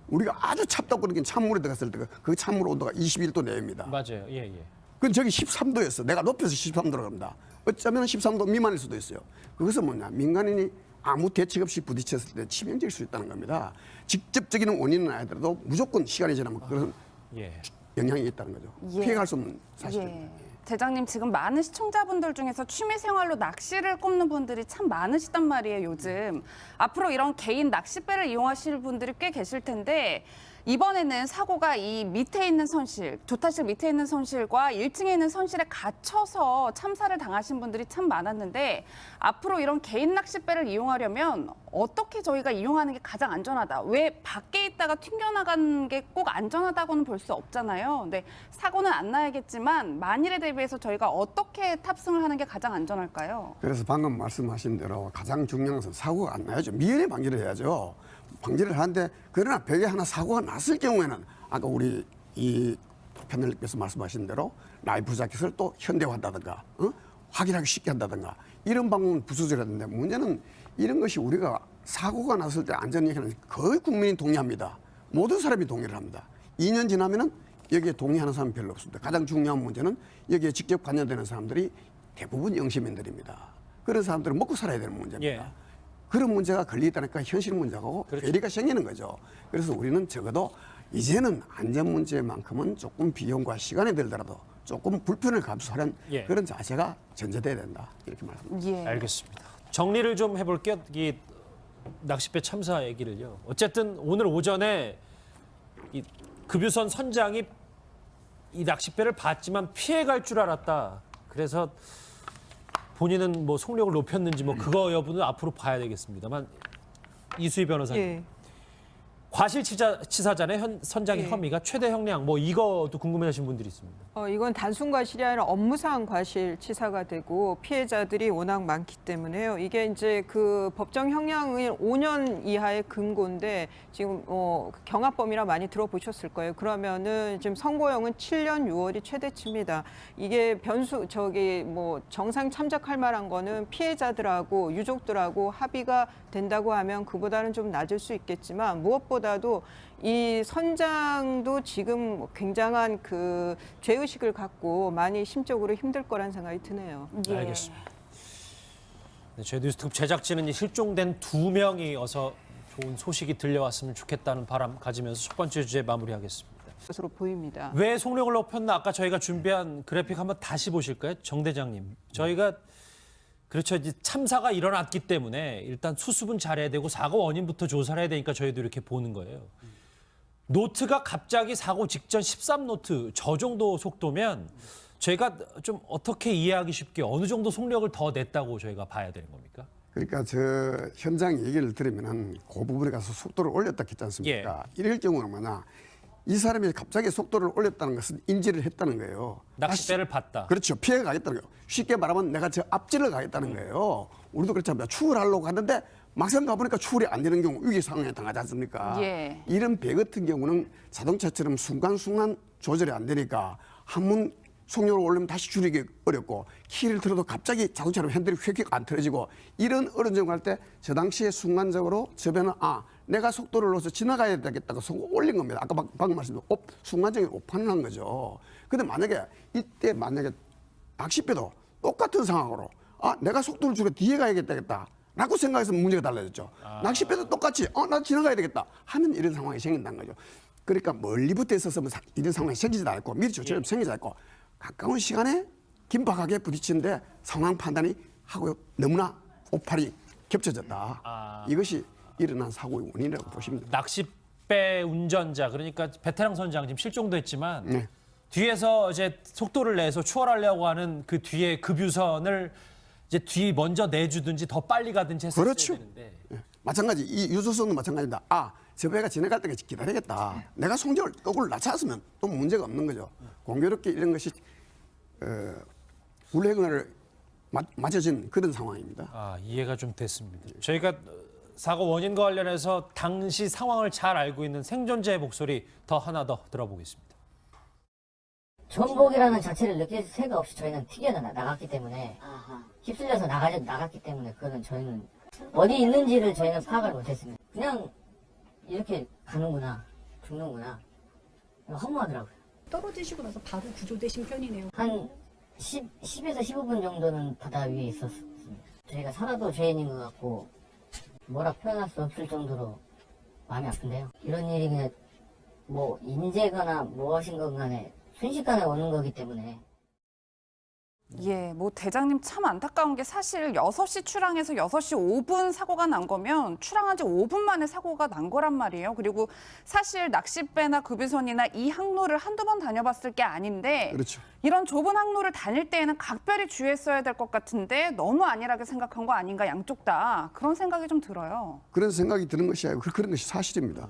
우리가 아주 찹다고 느낀 찬물에 들어갔을 때 그 찬물 온도가 21도 내외입니다. 맞아요. 예, 예. 그건 저기 13도였어. 내가 높여서 13도로 갑니다. 어쩌면 13도 미만일 수도 있어요. 그것은 뭐냐. 민간인이 아무 대책 없이 부딪혔을 때 치명적일 수 있다는 겁니다. 직접적인 원인은 아니더라도 무조건 시간이 지나면 그런 예. 영향이 있다는 거죠. 예. 피해갈 수 없는 사실입니다. 예. 대장님, 지금 많은 시청자분들 중에서 취미생활로 낚시를 꼽는 분들이 참 많으시단 말이에요, 요즘. 앞으로 이런 개인 낚싯배를 이용하시는 분들이 꽤 계실 텐데 이번에는 사고가 이 밑에 있는 선실, 조타실 밑에 있는 선실과 1층에 있는 선실에 갇혀서 참사를 당하신 분들이 참 많았는데 앞으로 이런 개인 낚싯배를 이용하려면 어떻게 저희가 이용하는 게 가장 안전하다? 왜 밖에 있다가 튕겨나가는 게 꼭 안전하다고는 볼 수 없잖아요. 근데 사고는 안 나야겠지만 만일에 대비해서 저희가 어떻게 탑승을 하는 게 가장 안전할까요? 그래서 방금 말씀하신 대로 가장 중요한 것은 사고가 안 나야죠. 미연에 방지를 해야죠. 방지를 하는데 그러나 벽에 하나 사고가 났을 경우에는 아까 우리 이 패널께서 말씀하신 대로 라이프 자켓을 또 현대화한다든가 확인하기 쉽게 한다든가 이런 방법은 부수적이라는데 문제는 이런 것이 우리가 사고가 났을 때 안전 얘기는 거의 국민이 동의합니다. 모든 사람이 동의를 합니다. 2년 지나면은 여기에 동의하는 사람이 별로 없습니다. 가장 중요한 문제는 여기에 직접 관여되는 사람들이 대부분 영시민들입니다. 그런 사람들은 먹고 살아야 되는 문제입니다. 예. 그런 문제가 걸리다니까 현실 문제고 그렇죠. 괴리가 생기는 거죠. 그래서 우리는 적어도 이제는 안전 문제만큼은 조금 비용과 시간이 들더라도 조금 불편을 감수하는 예. 그런 자세가 전제돼야 된다. 이렇게 말씀드립니다. 예. 알겠습니다. 정리를 좀 해볼게요. 이 낚싯배 참사 얘기를요. 어쨌든 오늘 오전에 이 급유선 선장이 이 낚싯배를 봤지만 피해갈 줄 알았다. 그래서 본인은 뭐 속력을 높였는지 뭐 그거 여부는 앞으로 봐야 되겠습니다만 이수희 변호사님. 예. 과실치사자의 선장의 예. 혐의가 최대 형량 뭐 이것도 궁금해하시는 분들이 있습니다. 이건 단순 과실이 아니라 업무상 과실치사가 되고 피해자들이 워낙 많기 때문에요. 이게 이제 그 법정 형량은 5년 이하의 금고인데 지금 경합범이라 많이 들어보셨을 거예요. 그러면은 지금 선고형은 7년 6월이 최대치입니다. 이게 뭐 정상 참작할 만한 거는 피해자들하고 유족들하고 합의가 된다고 하면 그보다는 좀 낮을 수 있겠지만 무엇보다도 이 선장도 지금 굉장한 그 죄의식을 갖고 많이 심적으로 힘들 거란 생각이 드네요. 예. 알겠습니다. 네, 저희 뉴스톱 제작진은 이 실종된 2명이 어서 좋은 소식이 들려왔으면 좋겠다는 바람 가지면서 첫 번째 주제 마무리하겠습니다. 것으로 보입니다. 왜 속력을 높였나 아까 저희가 준비한 그래픽 한번 다시 보실까요? 정 대장님. 저희가 그렇죠. 이제 참사가 일어났기 때문에 일단 수습은 잘해야 되고 사고 원인부터 조사를 해야 되니까 저희도 이렇게 보는 거예요. 노트가 갑자기 사고 직전 13노트 저 정도 속도면 저희가 좀 어떻게 이해하기 쉽게 어느 정도 속력을 더 냈다고 저희가 봐야 되는 겁니까? 그러니까 저 현장 얘기를 들으면은 그 부분에 가서 속도를 올렸다 했지 않습니까? 예. 이럴 경우는 뭐냐? 이 사람이 갑자기 속도를 올렸다는 것은 인지를 했다는 거예요. 낚싯배를 봤다. 그렇죠. 피해 가겠다는 거예요. 쉽게 말하면 내가 저 앞질러 가겠다는 거예요. 우리도 그렇잖아요. 추월하려고 하는데 막상 가보니까 추월이 안 되는 경우 위기 상황에 당하지 않습니까? 예. 이런 배 같은 경우는 자동차처럼 순간순간 조절이 안 되니까 한 번 속력을 올리면 다시 줄이기 어렵고 키를 틀어도 갑자기 자동차로 핸들이 휙휙 안 틀어지고 이런 어려운 점을 할 때 저 당시에 순간적으로 저 배는 내가 속도를 넣어서 지나가야 되겠다고 속을 올린 겁니다. 아까 방금 말씀드린 순간적인 오판을 한 거죠. 근데 만약에 이때 낚싯배도 똑같은 상황으로 내가 속도를 줄여 뒤에 가야겠다 라고 생각해서 문제가 달라졌죠. 낚싯배도 똑같이 나 지나가야 되겠다 하면 이런 상황이 생긴다는 거죠. 그러니까 멀리부터 있었으면 이런 상황이 생기지도 않고 미리 조처럼 생기지 않고 가까운 시간에 긴박하게 부딪히는데 상황 판단이 하고 너무나 오판이 겹쳐졌다. 이것이 일어난 사고의 원인이라고 보시면 됩니다. 낚싯배 운전자 그러니까 베테랑 선장 지금 실종도 했지만 네. 뒤에서 이제 속도를 내서 추월하려고 하는 그 뒤에 급유선을 이제 뒤 먼저 내주든지 더 빨리 가든지 했어야 그렇죠. 되는데 예. 마찬가지 이 유조선도 마찬가지다. 저 배가 지나갈 때까지 기다리겠다. 내가 속력을 낮췄으면 또 문제가 없는 거죠. 공교롭게 이런 것이 불행을 맞아진 그런 상황입니다. 이해가 좀 됐습니다. 저희가 사고 원인과 관련해서 당시 상황을 잘 알고 있는 생존자의 목소리 하나 더 들어보겠습니다. 전복이라는 자체를 느낄 새가 없이 저희는 튀겨 나갔기 때문에 휩쓸려서 나갔기 때문에 그거는 저희는 어디 있는지를 저희는 파악을 못했습니다. 그냥 이렇게 가는구나, 죽는구나 허무하더라고요. 떨어지시고 나서 바로 구조되신 편이네요. 한 10에서 15분 정도는 바다 위에 있었습니다. 저희가 살아도 죄인인 것 같고 뭐라 표현할 수 없을 정도로 마음이 아픈데요. 이런 일이 그냥 뭐 인재거나 무엇인 건 간에 순식간에 오는 거기 때문에 예, 뭐 대장님 참 안타까운 게 사실 6시 출항해서 6시 5분 사고가 난 거면 출항한 지 5분 만에 사고가 난 거란 말이에요. 그리고 사실 낚싯배나 급유선이나 이 항로를 한두 번 다녀봤을 게 아닌데 그렇죠. 이런 좁은 항로를 다닐 때에는 각별히 주의했어야 될 것 같은데 너무 안일하게 생각한 거 아닌가 양쪽 다 그런 생각이 좀 들어요. 그런 생각이 드는 것이 아니고 그런 것이 사실입니다.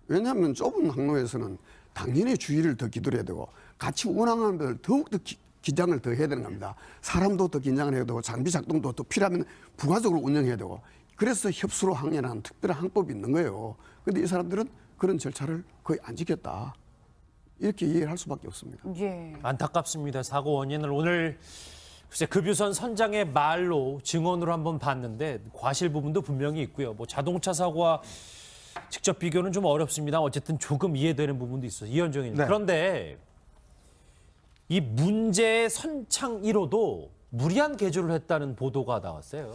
왜냐하면 좁은 항로에서는 당연히 주의를 더 기울여야 되고 같이 운항하는 분들 더욱더 긴장을 더 해야 되는 겁니다. 사람도 더 긴장을 해야 되고 장비 작동도 더 필요하면 부가적으로 운영해야 되고 그래서 협수로 항해라는 특별한 항법이 있는 거예요. 그런데 이 사람들은 그런 절차를 거의 안 지켰다. 이렇게 이해를 할 수밖에 없습니다. 예. 안타깝습니다. 사고 원인을 오늘 글쎄 급유선 선장의 말로 증언으로 한번 봤는데 과실 부분도 분명히 있고요. 뭐 자동차 사고와 직접 비교는 좀 어렵습니다. 어쨌든 조금 이해되는 부분도 있어요. 이현정입니다. 네. 그런데 이 문제의 선창 1호도 무리한 개조를 했다는 보도가 나왔어요.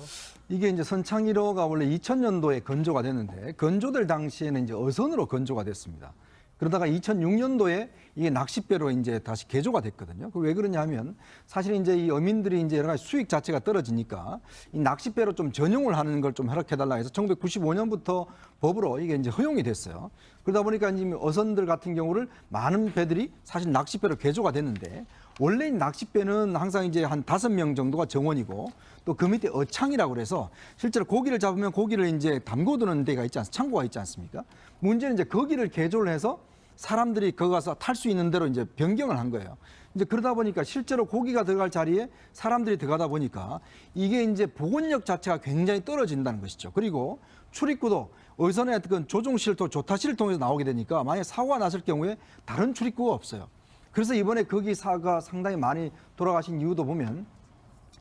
이게 이제 선창 1호가 원래 2000년도에 건조가 됐는데 건조될 당시에는 이제 어선으로 건조가 됐습니다. 그러다가 2006년도에 이게 낚싯배로 이제 다시 개조가 됐거든요. 그 왜 그러냐면 사실 이제 이 어민들이 이제 여러 가지 수익 자체가 떨어지니까 이 낚싯배로 좀 전용을 하는 걸 좀 허락해달라 해서 1995년부터 법으로 이게 이제 허용이 됐어요. 그러다 보니까 이제 어선들 같은 경우를 많은 배들이 사실 낚싯배로 개조가 됐는데 원래 낚싯배는 항상 이제 한 5명 정도가 정원이고 또 그 밑에 어창이라고 그래서 실제로 고기를 잡으면 고기를 이제 담궈두는 데가 있지 않습니까? 창고가 있지 않습니까? 문제는 이제 거기를 개조를 해서 사람들이 거기 가서 탈 수 있는 대로 이제 변경을 한 거예요. 이제 그러다 보니까 실제로 고기가 들어갈 자리에 사람들이 들어가다 보니까 이게 이제 복원력 자체가 굉장히 떨어진다는 것이죠. 그리고 출입구도 어선의 어떤 조종실도 조타실을 통해서 나오게 되니까 만약에 사고가 났을 경우에 다른 출입구가 없어요. 그래서 이번에 거기 사가 상당히 많이 돌아가신 이유도 보면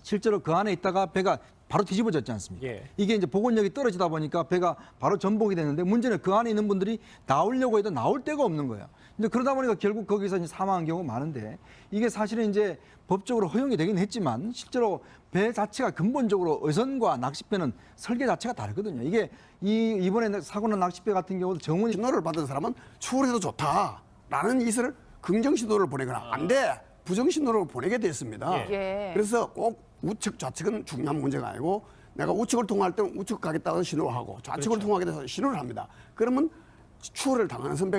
실제로 그 안에 있다가 배가 바로 뒤집어졌지 않습니까? 예. 이게 이제 복원력이 떨어지다 보니까 배가 바로 전복이 됐는데 문제는 그 안에 있는 분들이 나오려고 해도 나올 데가 없는 거예요. 근데 그러다 보니까 결국 거기서 이제 사망한 경우가 많은데 이게 사실은 이제 법적으로 허용이 되긴 했지만 실제로 배 자체가 근본적으로 어선과 낚싯배는 설계 자체가 다르거든요. 이게 이번에 사고난 낚싯배 같은 경우도 정원이 신호를 받은 사람은 추월해도 좋다라는 이슬을 긍정 신호를 보내거나 안 돼. 부정 신호를 보내게 됐습니다. 예. 그래서 꼭 우측 좌측은 중요한 문제가 아니고 내가 우측을 통화할 때는 우측 가겠다고 신호를 하고 좌측을 통하게 돼서 신호를 합니다. 그러면 추월을 당하는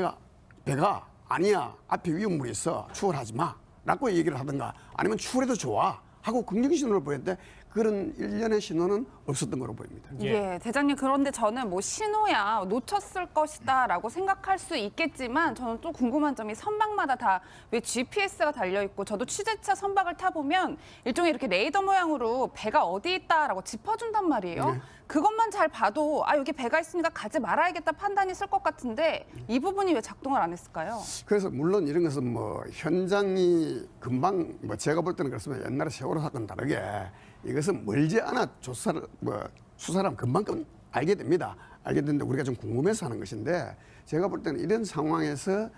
배가 아니야 앞에 위험물이 있어 추월하지 마 라고 얘기를 하든가 아니면 추월해도 좋아 하고 긍정 신호를 보냈는데 그런 일련의 신호는 없었던 거로 보입니다. 예, 대장님 그런데 저는 뭐 신호야 놓쳤을 것이다라고 생각할 수 있겠지만 저는 또 궁금한 점이 선박마다 다 왜 GPS가 달려 있고 저도 취재차 선박을 타 보면 일종의 이렇게 레이더 모양으로 배가 어디 있다라고 짚어준단 말이에요. 그것만 잘 봐도 아 여기 배가 있으니까 가지 말아야겠다 판단이 쓸 것 같은데 이 부분이 왜 작동을 안 했을까요? 그래서 물론 이런 것은 뭐 현장이 금방 뭐 제가 볼 때는 그렇습니다. 옛날에 세월호 사건 다르게 이것은 멀지 않아 조사를 뭐 수사하면 금방 알게 됩니다. 알게 되는데 우리가 좀 궁금해서 하는 것인데 제가 볼 때는 이런 상황에서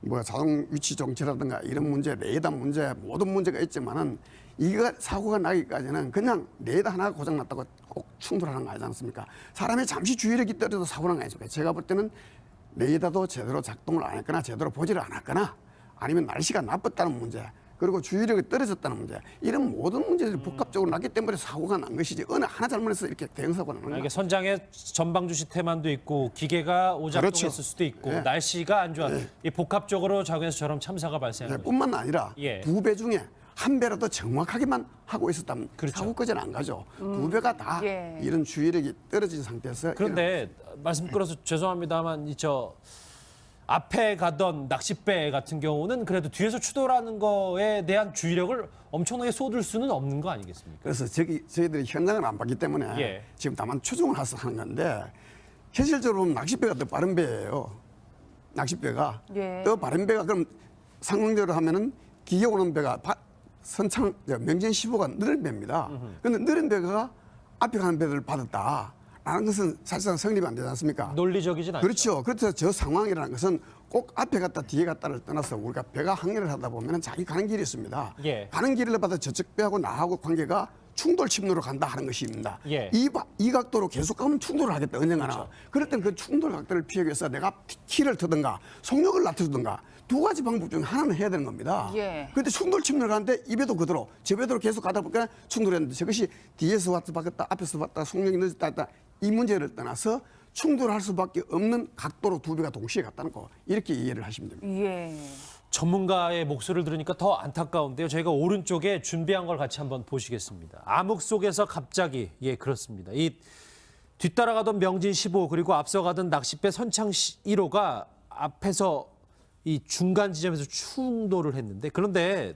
뭐 자동 위치 정체라든가 이런 문제, 레이더 문제 모든 문제가 있지만은 이거 사고가 나기까지는 그냥 레이더 하나가 고장났다고 꼭 충돌하는 거 아니지 않습니까? 사람이 잠시 주의력이 떨어져도 사고 난 거 아닙니까? 제가 볼 때는 레이더도 제대로 작동을 안 했거나 제대로 보지를 않았거나 아니면 날씨가 나빴다는 문제 그리고 주의력이 떨어졌다는 문제 이런 모든 문제들이 복합적으로 났기 때문에 사고가 난 것이지 어느 하나 잘못해서 이렇게 대형사고가 나는 이게 거예요. 선장에 전방주시 태만도 있고 기계가 오작동했을 그렇죠. 수도 있고 예. 날씨가 안 좋아 이 복합적으로 작용해서 저런 참사가 발생한 거죠. 뿐만 아니라 예. 두 배 중에 한 배라도 정확하게만 하고 있었다면 그렇죠. 사고까지는 안 가죠. 두 배가 다 예. 이런 주의력이 떨어진 상태에서 그런데 말씀 끌어서 죄송합니다만 앞에 가던 낚싯배 같은 경우는 그래도 뒤에서 추돌하는 거에 대한 주의력을 엄청나게 쏟을 수는 없는 거 아니겠습니까? 그래서 저희들이 현장을 안 봤기 때문에 예. 지금 다만 추정을 해서 하는 건데 현실적으로 보면 낚싯배가 더 빠른 배예요. 낚싯배가 예. 더 빠른 배가 그럼 상황대로 하면은 기계 오는 배가 선창 명진 15가 느린 배입니다. 그런데 느린 배가 앞에 가는 배를 받았다. 라는 것은 사실상 성립이 안 되지 않습니까? 논리적이진 않죠. 그렇죠. 그래서 저 상황이라는 것은 꼭 앞에 갔다 뒤에 갔다를 떠나서 우리가 배가 항해를 하다 보면 자기 가는 길이 있습니다. 예. 가는 길을 받아 저쪽 배하고 나하고 관계가 충돌 침로로 간다 하는 것입니다. 예. 이 각도로 계속 가면 충돌을 하겠다 언젠가나. 그럴 때는 그 충돌 각도를 피하기 위해서 내가 키를 트든가 속력을 낮춰주든가 두 가지 방법 중 하나는 해야 되는 겁니다. 예. 그런데 충돌 침로를 가는데 이 배도 그대로 저 배대로 계속 가다 보니까 충돌했는데 저것이 뒤에서 왔다 박았다 앞에서 왔다 속력이 늦었다 했다 이 문제를 떠나서 충돌할 수밖에 없는 각도로 두 배가 동시에 갔다는 거 이렇게 이해를 하시면 됩니다. 예. 전문가의 목소리를 들으니까 더 안타까운데요. 저희가 오른쪽에 준비한 걸 같이 한번 보시겠습니다. 암흑 속에서 갑자기 그렇습니다. 이 뒤따라가던 명진 15 그리고 앞서가던 낚싯배 선창 1호가 앞에서 이 중간 지점에서 충돌을 했는데 그런데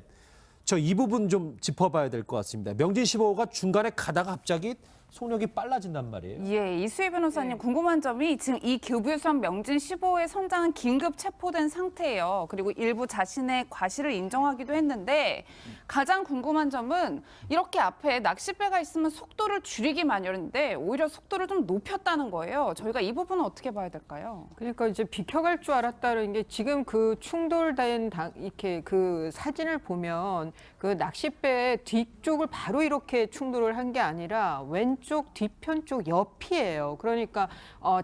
저 이 부분 좀 짚어봐야 될 것 같습니다. 명진 15호가 중간에 가다가 갑자기 속력이 빨라진단 말이에요. 예, 이수희 변호사님 궁금한 점이 지금 이 교부선 명진 15호의 선장은 긴급 체포된 상태예요. 그리고 일부 자신의 과실을 인정하기도 했는데 가장 궁금한 점은 이렇게 앞에 낚싯배가 있으면 속도를 줄이기 마련인데 오히려 속도를 좀 높였다는 거예요. 저희가 이 부분은 어떻게 봐야 될까요? 그러니까 이제 비켜갈 줄 알았다는 게 지금 그 충돌된 이렇게 그 사진을 보면 그 낚싯배 뒤쪽을 바로 이렇게 충돌을 한 게 아니라 왼쪽 뒤편 쪽 옆이에요. 그러니까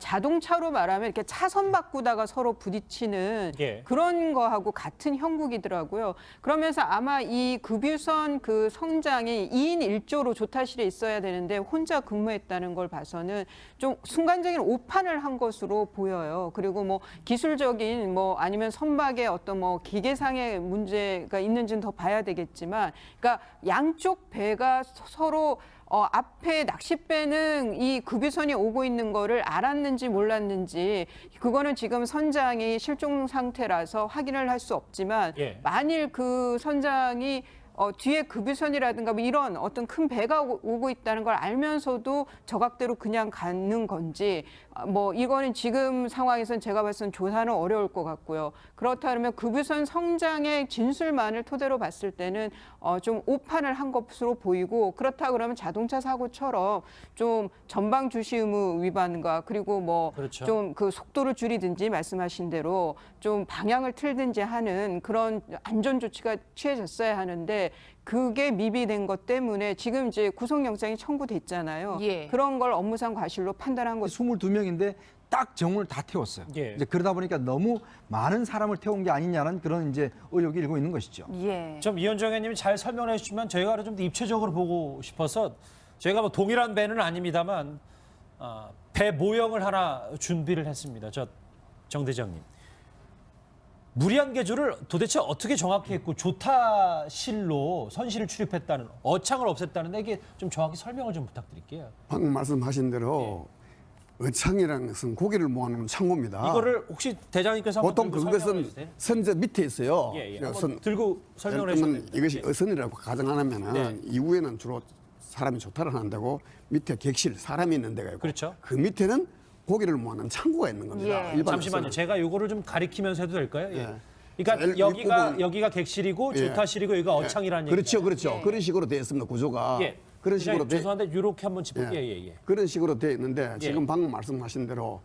자동차로 말하면 이렇게 차선 바꾸다가 서로 부딪히는 예. 그런 거하고 같은 형국이더라고요. 그러면서 아마 이 급유선 그 성장이 2인 1조로 조타실에 있어야 되는데 혼자 근무했다는 걸 봐서는 좀 순간적인 오판을 한 것으로 보여요. 그리고 뭐 기술적인 뭐 아니면 선박의 어떤 뭐 기계상의 문제가 있는지는 더 봐야 되겠지만, 그러니까 양쪽 배가 서로 앞에 낚싯배는 이 급유선이 오고 있는 거를 알았는지 몰랐는지 그거는 지금 선장이 실종 상태라서 확인을 할 수 없지만 예. 만일 그 선장이 뒤에 급유선이라든가 뭐 이런 어떤 큰 배가 오고 있다는 걸 알면서도 저각대로 그냥 가는 건지 뭐 이거는 지금 상황에서는 제가 봤을 때 조사는 어려울 것 같고요. 그렇다면 급유선 성장의 진술만을 토대로 봤을 때는 좀 오판을 한 것으로 보이고, 그렇다 그러면 자동차 사고처럼 좀 전방 주시 의무 위반과 그리고 뭐 그렇죠. 좀 그 속도를 줄이든지 말씀하신 대로 좀 방향을 틀든지 하는 그런 안전 조치가 취해졌어야 하는데 그게 미비된 것 때문에 지금 이제 구속영장이 청구됐잖아요. 예. 그런 걸 업무상 과실로 판단한 것. 22명인데 딱 정원을 다 태웠어요. 예. 이제 그러다 보니까 너무 많은 사람을 태운 게 아니냐는 그런 이제 의혹이 일고 있는 것이죠. 예. 좀 이현정 의원님이 잘 설명해 주시면 저희가 좀 더 입체적으로 보고 싶어서 저희가 뭐 동일한 배는 아닙니다만 배 모형을 하나 준비를 했습니다. 정 대장님. 무리한 개조를 도대체 어떻게 정확히 했고 조타실로 선실을 출입했다는 어창을 없앴다는데 이게 좀 정확히 설명을 좀 부탁드릴게요. 방금 말씀하신 대로 어창이라는 것은 고기를 모아놓은 창고입니다. 이거를 혹시 대장님께서 한번 보통 들고 설명해 그것은 주세요. 선저 밑에 있어요. 예, 예. 저 한번 들고 설명을 예를 들면 해주세요. 이것이 어선이라고 가정하면은 네. 이후에는 주로 사람이 조타를 하는데고 밑에 객실 사람이 있는 데가 있고 그렇죠. 그 밑에는 고기를 모아놓은 창고가 있는 겁니다. 예. 일반 잠시만요. 어선은. 제가 요거를 좀 가리키면서 해도 될까요? 예. 예. 그러니까 제일 여기가 윗부분. 여기가 객실이고 예. 조타실이고 여기가 어창이라는 그렇죠, 얘기죠. 그렇죠. 예. 그런 식으로 되어 있습니다. 구조가 예. 그런 식으로 그냥 돼. 죄송한데 이렇게 한번 짚어. 예. 예. 그런 식으로 되어 있는데 예. 지금 방금 말씀하신 대로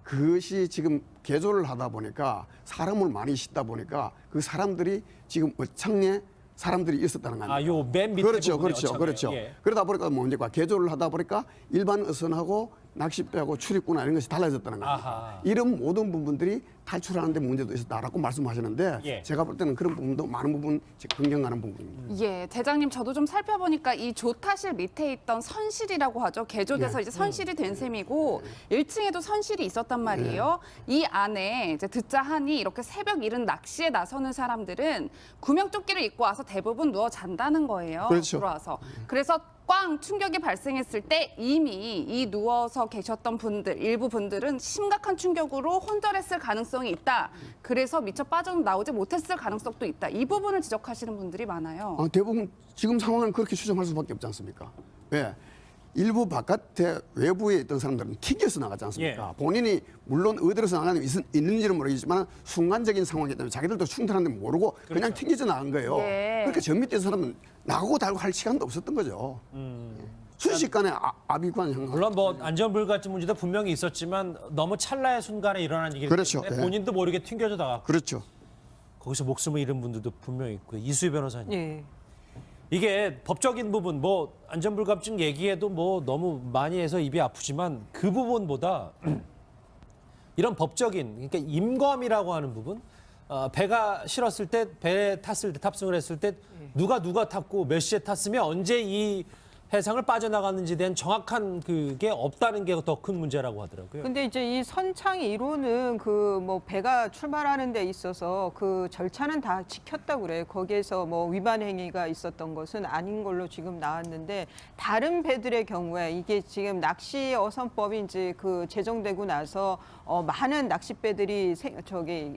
그것이 지금 개조를 하다 보니까 사람을 많이 싣다 보니까 그 사람들이 지금 어창에 사람들이 있었다는 겁니다. 아, 요 맨 밑에 그렇죠, 부분에 그렇죠, 어창이에요. 그렇죠. 예. 그러다 보니까 뭔지가 개조를 하다 보니까 일반 어선하고 낚싯배하고 출입구나 이런 것이 달라졌다는 겁니다. 아하. 이런 모든 부분들이 탈출하는데 문제도 있었다라고 말씀하시는데 예. 제가 볼 때는 그런 부분도 많은 부분 긍정하는 부분입니다. 예, 대장님 저도 좀 살펴보니까 이 조타실 밑에 있던 선실이라고 하죠. 개조돼서 이제 선실이 된 셈이고 1층에도 선실이 있었단 말이에요. 이 안에 이제 듣자 하니 이렇게 새벽 이른 낚시에 나서는 사람들은 구명조끼를 입고 와서 대부분 누워 잔다는 거예요. 그렇죠. 들어와서. 그래서 꽝 충격이 발생했을 때 이미 이 누워서 계셨던 분들 일부 분들은 심각한 충격으로 혼절했을 가능성이 있다. 그래서 미처 빠져나오지 못했을 가능성도 있다. 이 부분을 지적하시는 분들이 많아요. 대부분 지금 상황은 그렇게 추정할 수밖에 없지 않습니까? 왜? 일부 바깥에 외부에 있던 사람들은 튕겨서 나가지 않습니까? 본인이 물론 어디로서 나가는 있는지는 모르겠지만 순간적인 상황이기 때문에 자기들도 충분한데 모르고 그냥 튕겨져 나간 거예요. 예. 그러니까 저 밑에 사람은 나가고 달고 할 시간도 없었던 거죠. 순식간에 아비관 향. 물론 뭐 안전불 같은 문제도 분명히 있었지만 너무 찰나의 순간에 일어난 일이기 그렇죠. 때문에 예. 본인도 모르게 튕겨져 나갔고 그렇죠. 거기서 목숨을 잃은 분들도 분명히 있고요. 이수희 변호사님. 예. 이게 법적인 부분, 뭐 안전불감증 얘기해도 뭐 너무 많이 해서 입이 아프지만 그 부분보다 이런 법적인, 그러니까 임검이라고 하는 부분, 배가 실었을 때, 배에 탔을 때, 탑승을 했을 때 누가 탔고 몇 시에 탔으면 언제 이 해상을 빠져나갔는지에 대한 정확한 그게 없다는 게 더 큰 문제라고 하더라고요. 근데 이제 이 선창 1호는 그 뭐 배가 출발하는 데 있어서 그 절차는 다 지켰다고 그래요. 거기에서 뭐 위반 행위가 있었던 것은 아닌 걸로 지금 나왔는데 다른 배들의 경우에 이게 지금 낚시 어선법이 이제 그 제정되고 나서 많은 낚싯배들이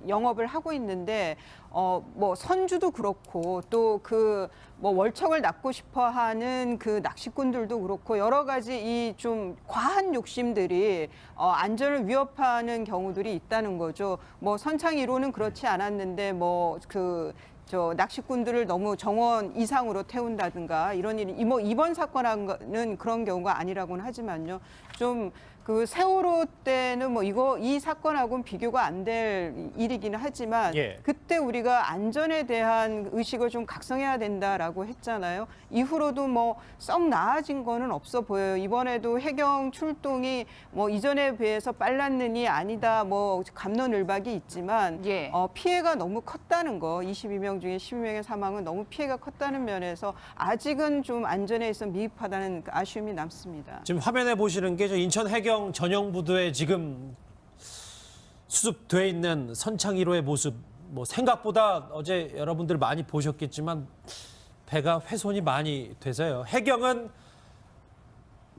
영업을 하고 있는데 뭐 선주도 그렇고 또 그 뭐 월척을 낚고 싶어 하는 그 낚시꾼들도 그렇고 여러 가지 이 좀 과한 욕심들이 안전을 위협하는 경우들이 있다는 거죠. 뭐 선창 1호는 그렇지 않았는데 뭐 저 낚시꾼들을 너무 정원 이상으로 태운다든가 이런 일이 뭐 이번 사건은 그런 경우가 아니라고는 하지만요. 좀 그 세월호 때는 뭐 이 사건하고는 비교가 안 될 일이기는 하지만 예. 그때 우리가 안전에 대한 의식을 좀 각성해야 된다라고 했잖아요. 이후로도 뭐 썩 나아진 거는 없어 보여요. 이번에도 해경 출동이 뭐 이전에 비해서 빨랐느니 아니다 뭐 갑론을박이 있지만 예. 피해가 너무 컸다는 거 22명 중에 12명의 사망은 너무 피해가 컸다는 면에서 아직은 좀 안전에 있어 미흡하다는 아쉬움이 남습니다. 지금 화면에 보시는 게 저 인천 해경 전용 부두에 지금 수습돼 있는 선창 1호의 모습. 뭐 생각보다 어제 여러분들 많이 보셨겠지만 배가 훼손이 많이 돼서요. 해경은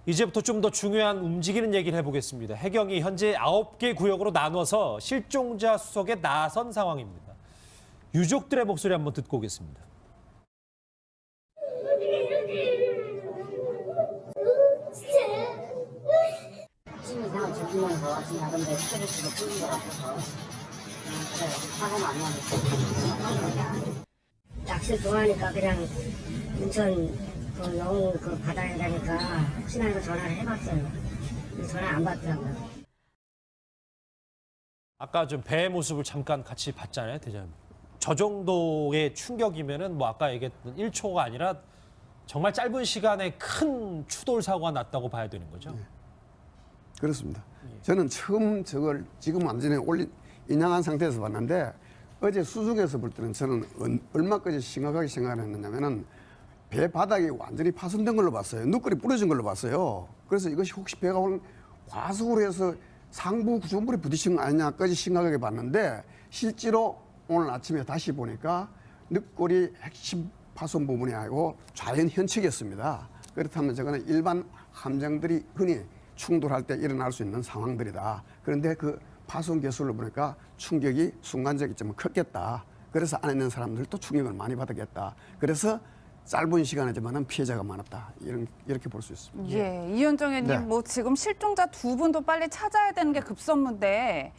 이제부터 좀 더 중요한 움직이는 얘기를 해보겠습니다. 해경이 현재 9개 구역으로 나눠서 실종자 수속에 나선 상황입니다. 유족들의 목소리 한번 듣고 오겠습니다. 아침 이상을 즐기면서 지금 나름대로 스트레스도 풀린 것 같아서 그래 사고 많이 하니까 낚시를 좋아하니까 그냥 인천 그 영흥 그 바다에 가니까 혹시나 해서 전화를 해봤어요. 근데 전화 안 받더라고요. 아까 좀 배의 모습을 잠깐 같이 봤잖아요, 대장님. 저 정도의 충격이면은 뭐 아까 얘기했던 1초가 아니라 정말 짧은 시간에 큰 추돌 사고가 났다고 봐야 되는 거죠. 그렇습니다. 저는 처음 저걸 지금 완전히 인양한 상태에서 봤는데 어제 수중에서 볼 때는 저는 얼마까지 심각하게 생각을 했느냐면은 배 바닥이 완전히 파손된 걸로 봤어요. 누끌이 부러진 걸로 봤어요. 그래서 이것이 혹시 배가 오늘 과속으로 해서 상부 구조물에 부딪힌 거 아니냐까지 심각하게 봤는데 실제로 오늘 아침에 다시 보니까 늑골이 핵심 파손 부분이 아니고 좌연 현측이었습니다. 그렇다면 저거는 일반 함정들이 흔히 충돌할 때 일어날 수 있는 상황들이다. 그런데 그 파손 개수를 보니까 충격이 순간적이 좀 컸겠다. 그래서 안에 있는 사람들도 충격을 많이 받았겠다. 그래서 짧은 시간이지만은 피해자가 많았다. 이렇게 볼 수 있습니다. 예, 이현정 의원님, 네. 뭐 지금 실종자 2분도 빨리 찾아야 되는 게 급선무인데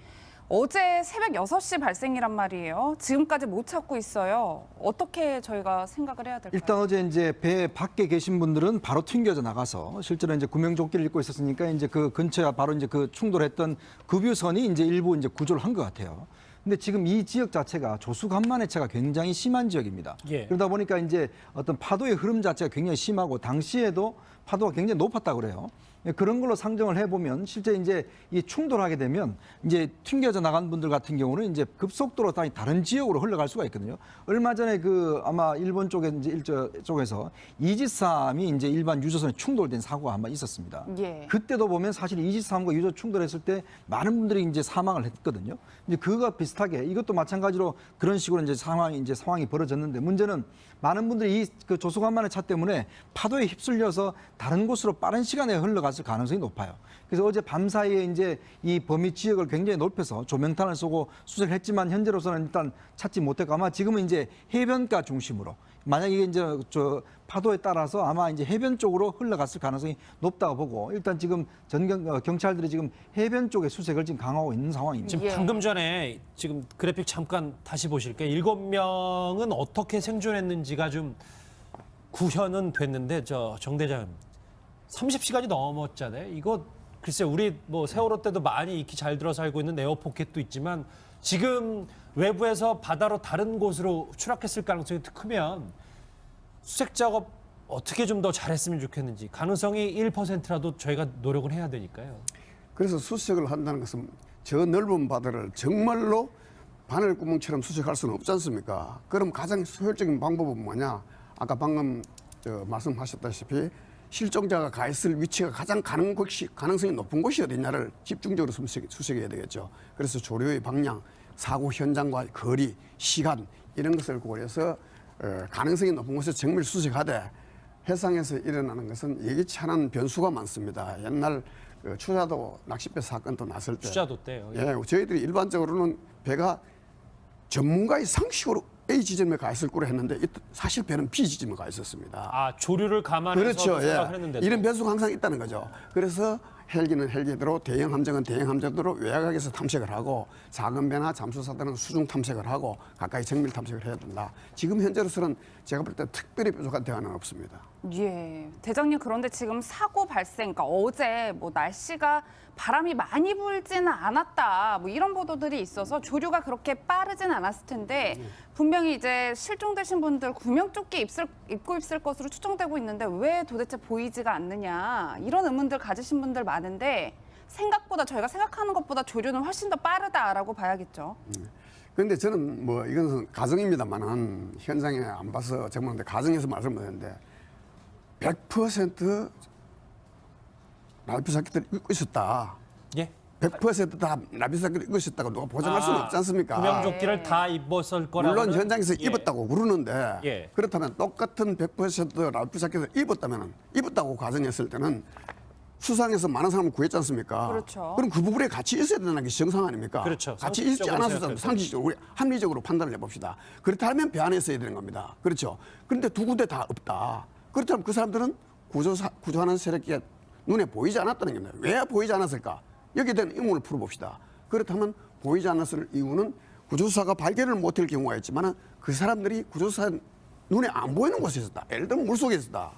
어제 새벽 6시 발생이란 말이에요. 지금까지 못 찾고 있어요. 어떻게 저희가 생각을 해야 될까요? 일단 어제 이제 배 밖에 계신 분들은 바로 튕겨져 나가서 실제로 이제 구명조끼를 입고 있었으니까 이제 그 근처에 바로 이제 그 충돌했던 급유선이 이제 일부 이제 구조를 한 것 같아요. 근데 지금 이 지역 자체가 조수간만해체가 굉장히 심한 지역입니다. 예. 그러다 보니까 이제 어떤 파도의 흐름 자체가 굉장히 심하고 당시에도 파도가 굉장히 높았다고 그래요. 그런 걸로 상정을 해보면 실제 이제 이 충돌하게 되면 이제 튕겨져 나간 분들 같은 경우는 이제 급속도로 다른 지역으로 흘러갈 수가 있거든요. 얼마 전에 그 아마 일본 쪽에 이제 쪽에서 이지스함이 이제 일반 유조선에 충돌된 사고가 한번 있었습니다. 예. 그때도 보면 사실 이지스함과 유조 충돌했을 때 많은 분들이 이제 사망을 했거든요. 이제 그거와 비슷하게 이것도 마찬가지로 그런 식으로 이제 상황이 벌어졌는데 문제는 많은 분들이 이 그 조수간만의 차 때문에 파도에 휩쓸려서 다른 곳으로 빠른 시간에 흘러갔을 가능성이 높아요. 그래서 어제 밤 사이에 이제 이 범위 지역을 굉장히 넓혀서 조명탄을 쏘고 수색을 했지만 현재로서는 일단 찾지 못했고 아마 지금은 이제 해변가 중심으로 만약에 이제 저 파도에 따라서 아마 이제 해변 쪽으로 흘러갔을 가능성이 높다고 보고 일단 지금 경찰들이 지금 해변 쪽에 수색을 지금 강화하고 있는 상황입니다. 지금 예. 방금 전에 지금 그래픽 잠깐 다시 보실게요. 7명은 어떻게 생존했는지가 좀 구현은 됐는데 정 대장님 30시간이 넘었잖아요. 이거 글쎄 우리 뭐 세월호 때도 많이 익히 잘 들어 살고 있는 에어포켓도 있지만 지금 외부에서 바다로 다른 곳으로 추락했을 가능성이 크면 수색 작업 어떻게 좀 더 잘했으면 좋겠는지 가능성이 1%라도 저희가 노력을 해야 되니까요. 그래서 수색을 한다는 것은 저 넓은 바다를 정말로 바늘구멍처럼 수색할 수는 없지 않습니까? 그럼 가장 효율적인 방법은 뭐냐? 아까 방금 말씀하셨다시피 실종자가 가 있을 위치가 가장 가능성이 높은 곳이 어디냐를 집중적으로 수색해야 되겠죠. 그래서 조류의 방향, 사고 현장과 거리, 시간 이런 것을 고려해서 가능성이 높은 곳에 정밀 수색하되 해상에서 일어나는 것은 예기치 않은 변수가 많습니다. 옛날 그 추자도 낚싯배 사건도 났을 때 추자도 때요. 예, 저희들이 일반적으로는 배가 전문가의 상식으로 A 지점에 가 있을 거로 했는데 사실 배는 B 지점에 가 있었습니다. 아 조류를 감안해서 그렇죠. 생각을 예. 했는데 이런 변수가 항상 있다는 거죠. 그래서 헬기는 헬기대로 대형 함정은 대형 함정대로 외곽에서 탐색을 하고 작은 배나 잠수사들은 수중 탐색을 하고 가까이 정밀 탐색을 해야 된다. 지금 현재로서는 제가 볼 때 특별히 부족한 대안은 없습니다. 예, 대장님 그런데 지금 사고 발생, 그러니까 어제 뭐 날씨가 바람이 많이 불지는 않았다, 뭐 이런 보도들이 있어서 조류가 그렇게 빠르진 않았을 텐데 분명히 이제 실종되신 분들 구명조끼 입고 있을 것으로 추정되고 있는데 왜 도대체 보이지가 않느냐 이런 의문들 가지신 분들 많은데 생각보다 저희가 생각하는 것보다 조류는 훨씬 더 빠르다라고 봐야겠죠. 그런데 저는 뭐 이건 가정입니다만은 현장에 안 봐서 정말 가정에서 말씀드렸는데 100% 라이프자켓을 입고 있었다. 예. 100%다 라이프자켓을 입고 있었다고 누가 보장할 수는 없지 않습니까? 구명조끼를 다 입었을 거라고. 물론 현장에서 입었다고 그러는데 예. 그렇다면 똑같은 100% 라이프자켓을 입었다고 가정했을 때는 수상해서 많은 사람을 구했지 않습니까? 그렇죠. 그럼 그 부분에 같이 있어야 되는 게 정상 아닙니까? 그렇죠. 같이 있지 상식적으로 않아서 생각해서. 상식적으로 우리 합리적으로 판단을 해봅시다. 그렇다면 배 안에 있어야 되는 겁니다. 그렇죠. 그런데 두 군데 다 없다. 그렇다면 그 사람들은 구조하는 세력이 눈에 보이지 않았다는 겁니다. 왜 보이지 않았을까? 여기에 대한 의문을 풀어봅시다. 그렇다면 보이지 않았을 이유는 구조사가 발견을 못할 경우가 있지만 그 사람들이 구조사 눈에 안 보이는 곳에 있었다. 예를 들면 물속에 있었다.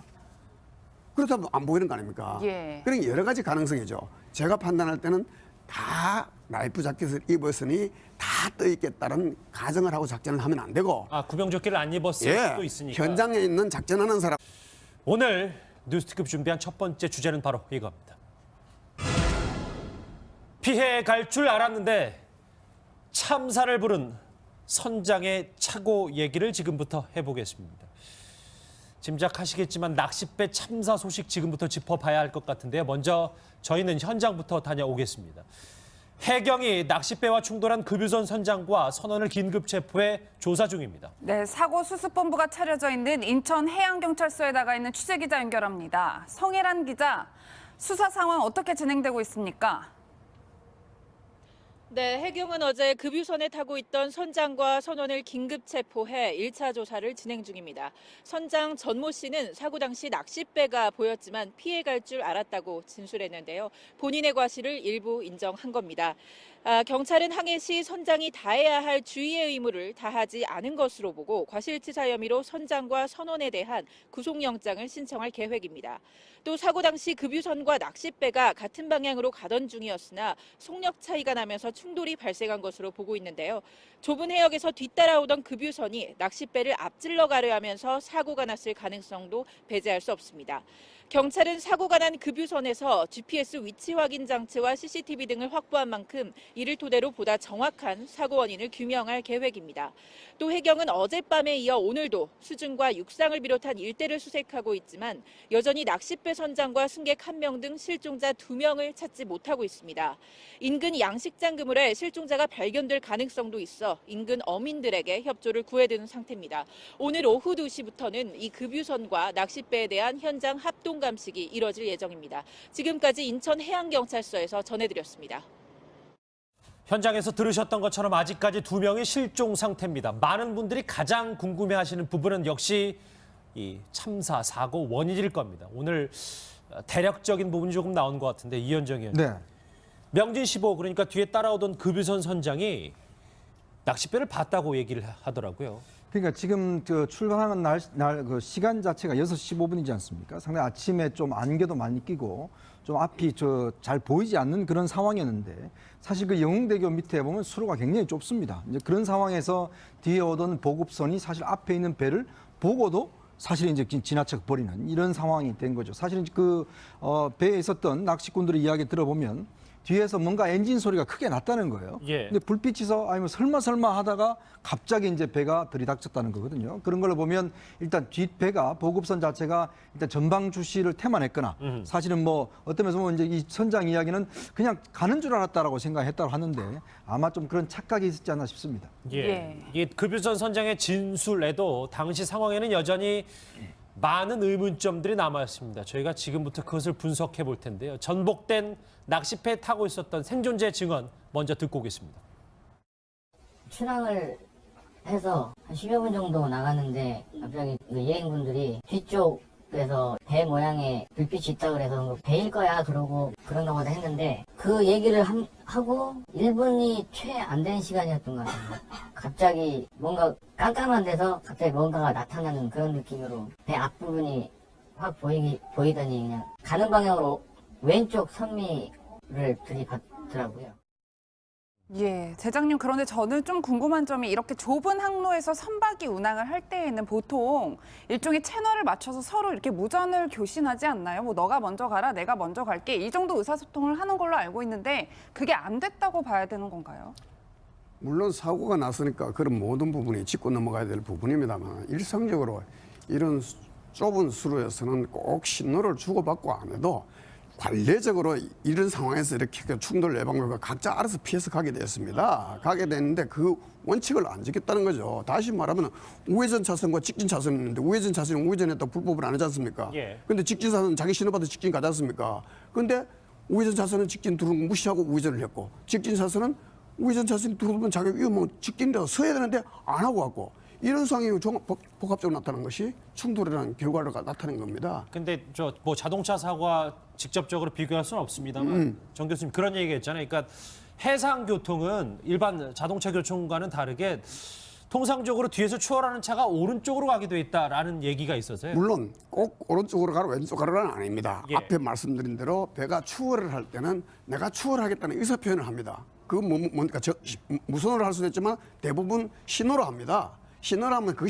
그렇다면 안 보이는 거 아닙니까? 예. 그러니까 여러 가지 가능성이죠. 제가 판단할 때는 다 라이프 자켓을 입었으니 다 떠 있겠다는 가정을 하고 작전을 하면 안 되고 아 구명조끼를 안 입었을 수도 있으니까. 현장에 있는 작전하는 사람 오늘 뉴스특급 준비한 첫 번째 주제는 바로 이겁니다. 피해 갈 줄 알았는데 참사를 부른 선장의 착오 얘기를 지금부터 해보겠습니다. 짐작하시겠지만 낚싯배 참사 소식 지금부터 짚어봐야 할 것 같은데요. 먼저 저희는 현장부터 다녀오겠습니다. 해경이 낚싯배와 충돌한 급유선 선장과 선원을 긴급 체포해 조사 중입니다. 네, 사고 수습본부가 차려져 있는 인천해양경찰서에 나가 있는 취재기자 연결합니다. 성혜란 기자, 수사 상황 어떻게 진행되고 있습니까? 네, 해경은 어제 급유선에 타고 있던 선장과 선원을 긴급 체포해 1차 조사를 진행 중입니다. 선장 전모 씨는 사고 당시 낚싯배가 보였지만 피해갈 줄 알았다고 진술했는데요. 본인의 과실을 일부 인정한 겁니다. 경찰은 항해 시 선장이 다해야 할 주의의 의무를 다하지 않은 것으로 보고 과실치사 혐의로 선장과 선원에 대한 구속영장을 신청할 계획입니다. 또 사고 당시 급유선과 낚싯배가 같은 방향으로 가던 중이었으나 속력 차이가 나면서 충돌이 발생한 것으로 보고 있는데요. 좁은 해역에서 뒤따라오던 급유선이 낚싯배를 앞질러 가려 하면서 사고가 났을 가능성도 배제할 수 없습니다. 경찰은 사고가 난 급유선에서 GPS 위치 확인 장치와 CCTV 등을 확보한 만큼 이를 토대로 보다 정확한 사고 원인을 규명할 계획입니다. 또 해경은 어젯밤에 이어 오늘도 수중과 육상을 비롯한 일대를 수색하고 있지만 여전히 낚싯배 선장과 승객 1명 등 실종자 2명을 찾지 못하고 있습니다. 인근 양식장 그물에 실종자가 발견될 가능성도 있어 인근 어민들에게 협조를 구해드는 상태입니다. 오늘 오후 2시부터는 이 급유선과 낚싯배에 대한 현장 합동 감식이 이뤄질 예정입니다. 지금까지 인천해양경찰서에서 전해드렸습니다. 현장에서 들으셨던 것처럼 아직까지 2명이 실종 상태입니다. 많은 분들이 가장 궁금해하시는 부분은 역시 이 참사, 사고 원인일 겁니다. 오늘 대략적인 부분이 조금 나온 것 같은데 이현정 의원님. 네. 명진 15, 그러니까 뒤에 따라오던 급유선 선장이 낚싯배를 봤다고 얘기를 하더라고요. 그러니까 지금 출발하는 그 시간 자체가 6시 15분이지 않습니까? 상당히 아침에 좀 안개도 많이 끼고 좀 앞이 잘 보이지 않는 그런 상황이었는데 사실 그 영흥대교 밑에 보면 수로가 굉장히 좁습니다. 이제 그런 상황에서 뒤에 오던 보급선이 사실 앞에 있는 배를 보고도 사실 이제 지나쳐 버리는 이런 상황이 된 거죠. 사실은 배에 있었던 낚시꾼들의 이야기 들어보면 뒤에서 뭔가 엔진 소리가 크게 났다는 거예요. 예. 근데 불빛이서 아니면 설마 하다가 갑자기 이제 배가 들이닥쳤다는 거거든요. 그런 걸로 보면 일단 뒷배가 보급선 자체가 일단 전방 주시를 태만했거나 사실은 뭐 어떤 면에서 보면 이제 이 선장 이야기는 그냥 가는 줄 알았다라고 생각했다고 하는데 아마 좀 그런 착각이 있었지 않나 싶습니다. 예. 이 급유선 선장의 진술에도 당시 상황에는 여전히 많은 의문점들이 남아있습니다. 저희가 지금부터 그것을 분석해 볼 텐데요. 전복된 낚싯배에 타고 있었던 생존자 증언 먼저 듣고 오겠습니다. 출항을 해서 한 10여 분 정도 나갔는데 갑자기 그 여행분들이 뒤쪽에서 배 모양의 불빛이 있다 그래서 배일 거야 그러고 그런가 보다 했는데 그 얘기를 하고 1분이 채 안 된 시간이었던 것 같아요. 갑자기 뭔가 깜깜한 데서 갑자기 뭔가가 나타나는 그런 느낌으로 배 앞부분이 확 보이더니 그냥 가는 방향으로 왼쪽 선미를 들이받더라고요. 예, 대장님, 그런데 저는 좀 궁금한 점이 이렇게 좁은 항로에서 선박이 운항을 할 때에는 보통 일종의 채널을 맞춰서 서로 이렇게 무전을 교신하지 않나요? 뭐 너가 먼저 가라, 내가 먼저 갈게, 이 정도 의사소통을 하는 걸로 알고 있는데 그게 안 됐다고 봐야 되는 건가요? 물론 사고가 났으니까 그런 모든 부분이 짚고 넘어가야 될 부분입니다만 일상적으로 이런 좁은 수로에서는 꼭 신호를 주고받고 안 해도 관례적으로 이런 상황에서 이렇게 충돌 예방과 각자 알아서 피해서 가게 됐습니다. 가게 됐는데 그 원칙을 안 지켰다는 거죠. 다시 말하면 우회전 차선과 직진 차선이 있는데 우회전 차선은 우회전했다고 불법을 안 하지 않습니까? 예. 근데 직진 차선은 자기 신호받아 직진 가지 않습니까? 근데 우회전 차선은 직진 들어오는 거 무시하고 우회전을 했고 직진 차선은 우회전 차선이 들어오면 자기가 위험하면 직진이라도 서야 되는데 안 하고 왔고 이런 상황이 복합적으로 나타난 것이 충돌이라는 결과를 나타낸 겁니다. 근데 뭐 자동차 사고와 직접적으로 비교할 수는 없습니다만 정 교수님 그런 얘기했잖아요. 그러니까 해상 교통은 일반 자동차 교통과는 다르게 통상적으로 뒤에서 추월하는 차가 오른쪽으로 가게 돼 있다라는 얘기가 있어서요. 물론 꼭 오른쪽으로 가라 왼쪽 가라는 아닙니다. 예. 앞에 말씀드린 대로 배가 추월을 할 때는 내가 추월하겠다는 의사 표현을 합니다. 그 무선으로 할 수도 있지만 대부분 신호로 합니다. 신호로 하면 그